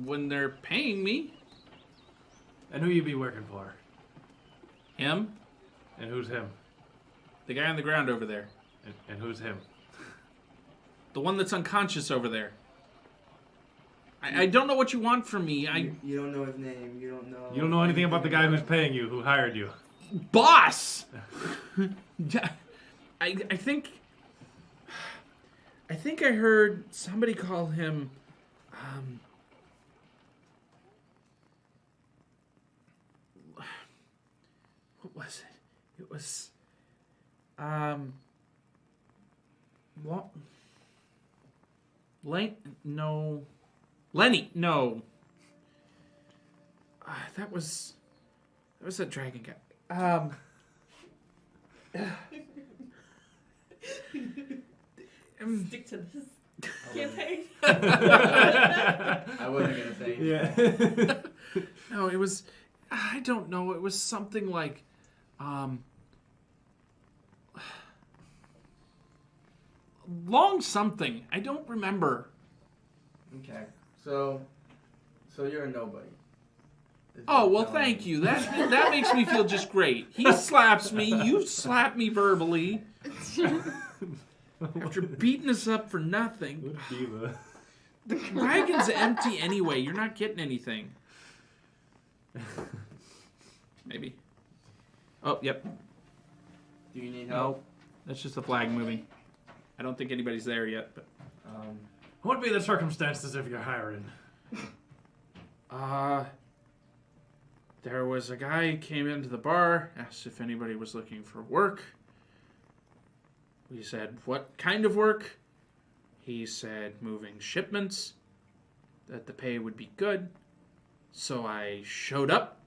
When they're paying me, And who you be working for? him, And who's him? the guy on the ground over there, And who's him? the one that's unconscious over there. I don't know what you want from me. you don't know his name. You don't know. You don't know anything about the guy who's paying you, who hired you. Boss. I think I heard somebody call him. What was it? It was. No. Lenny, no. That was that dragon guy. Stick to this campaign. I wasn't gonna say. Yeah. No, it was. I don't know. It was something like, long something. I don't remember. Okay. So you're a nobody. is Oh, well, telling thank me. you. That makes me feel just great. He slaps me. You slap me verbally. After beating us up for nothing. Would be the. The wagon's empty anyway. You're not getting anything. Maybe. Oh, yep. Do you need help? No, that's just the flag moving. I don't think anybody's there yet. But What would be the circumstances if you're hiring? there was a guy who came into the bar, asked if anybody was looking for work. We said, what kind of work? He said, moving shipments, that the pay would be good. So I showed up.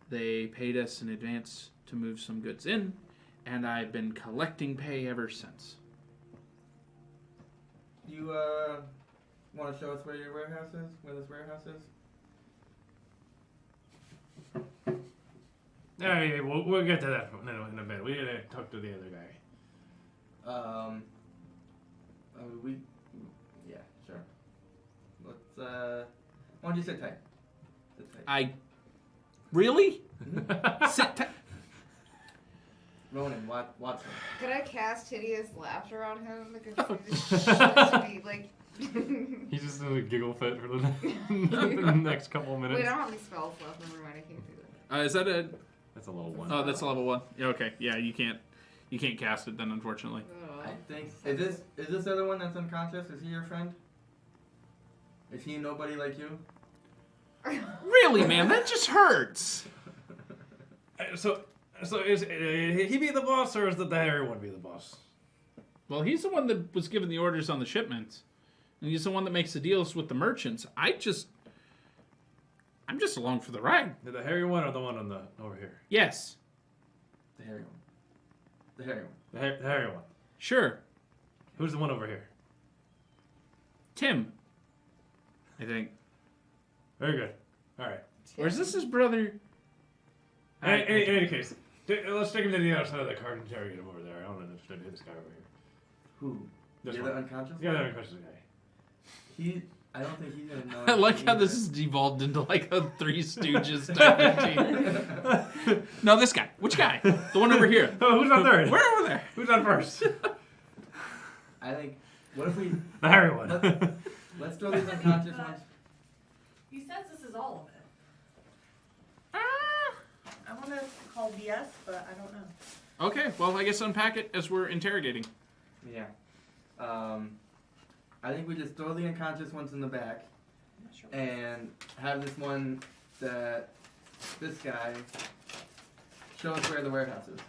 They paid us in advance to move some goods in, and I've been collecting pay ever since. You want to show us where your warehouse is? Where this warehouse is? Yeah, we'll get to that in a bit. We gotta talk to the other guy. Yeah, sure. Let's why don't you sit tight? Sit tight. I really sit tight. Ronan, watch him. Could I cast hideous laughter on him because he's just be like. He's just in a giggle fit for the next couple of minutes. Wait, I don't have any spells left. Never mind, I can't do that. Is that a? That's a level 1. Oh, that's a level 1. Yeah, okay. Yeah, you can't cast it then, unfortunately. I think is this the other one that's unconscious? Is he your friend? Is he nobody like you? Really, man, that just hurts. So is he be the boss, or is the hairy one be the boss? Well, he's the one that was giving the orders on the shipments, and he's the one that makes the deals with the merchants. I'm just along for the ride. The hairy one or the one on the over here? Yes, The hairy one. The hairy one. The hairy one. sure, Who's the one over here? Tim. I think. Very good. All right. Or is this his brother? In any case, let's take him to the other side of the card and interrogate him over there. I don't understand who this guy over here. Who? This the one. other unconscious? The other unconscious guy. I don't think he's gonna know. I like how anything this has devolved into like a Three Stooges type of team. No, this guy. Which guy? The one over here. Oh, who's on third? We're over there. Who's on first? I think. What if we The hairy one. let's throw these unconscious ones? He says this is all of it. I want to call BS, but I don't know. Okay, well, I guess unpack it as we're interrogating. Yeah. I think we just throw the unconscious ones in the back I'm not sure. and have this one this guy show us where the warehouse is.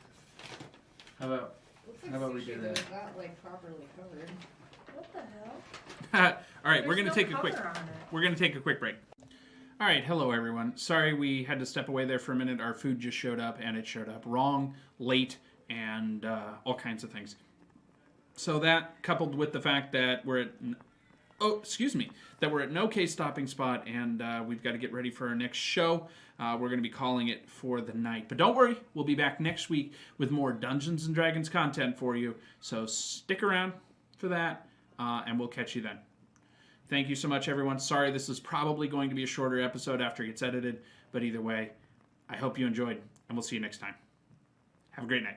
How about Looks like How about we sushi do that? was not like properly covered. What the hell? All right, we're There's gonna no take a quick. cover on it. We're gonna take a quick break. All right, hello everyone. Sorry we had to step away there for a minute. Our food just showed up, and it showed up wrong, late, and all kinds of things. So that, coupled with the fact that we're at that we're at no case stopping spot, and we've got to get ready for our next show. We're going to be calling it for the night. But don't worry, we'll be back next week with more Dungeons and Dragons content for you. So stick around for that, and we'll catch you then. Thank you so much, everyone. Sorry, this is probably going to be a shorter episode after it gets edited, but either way, I hope you enjoyed, and we'll see you next time. Have a great night.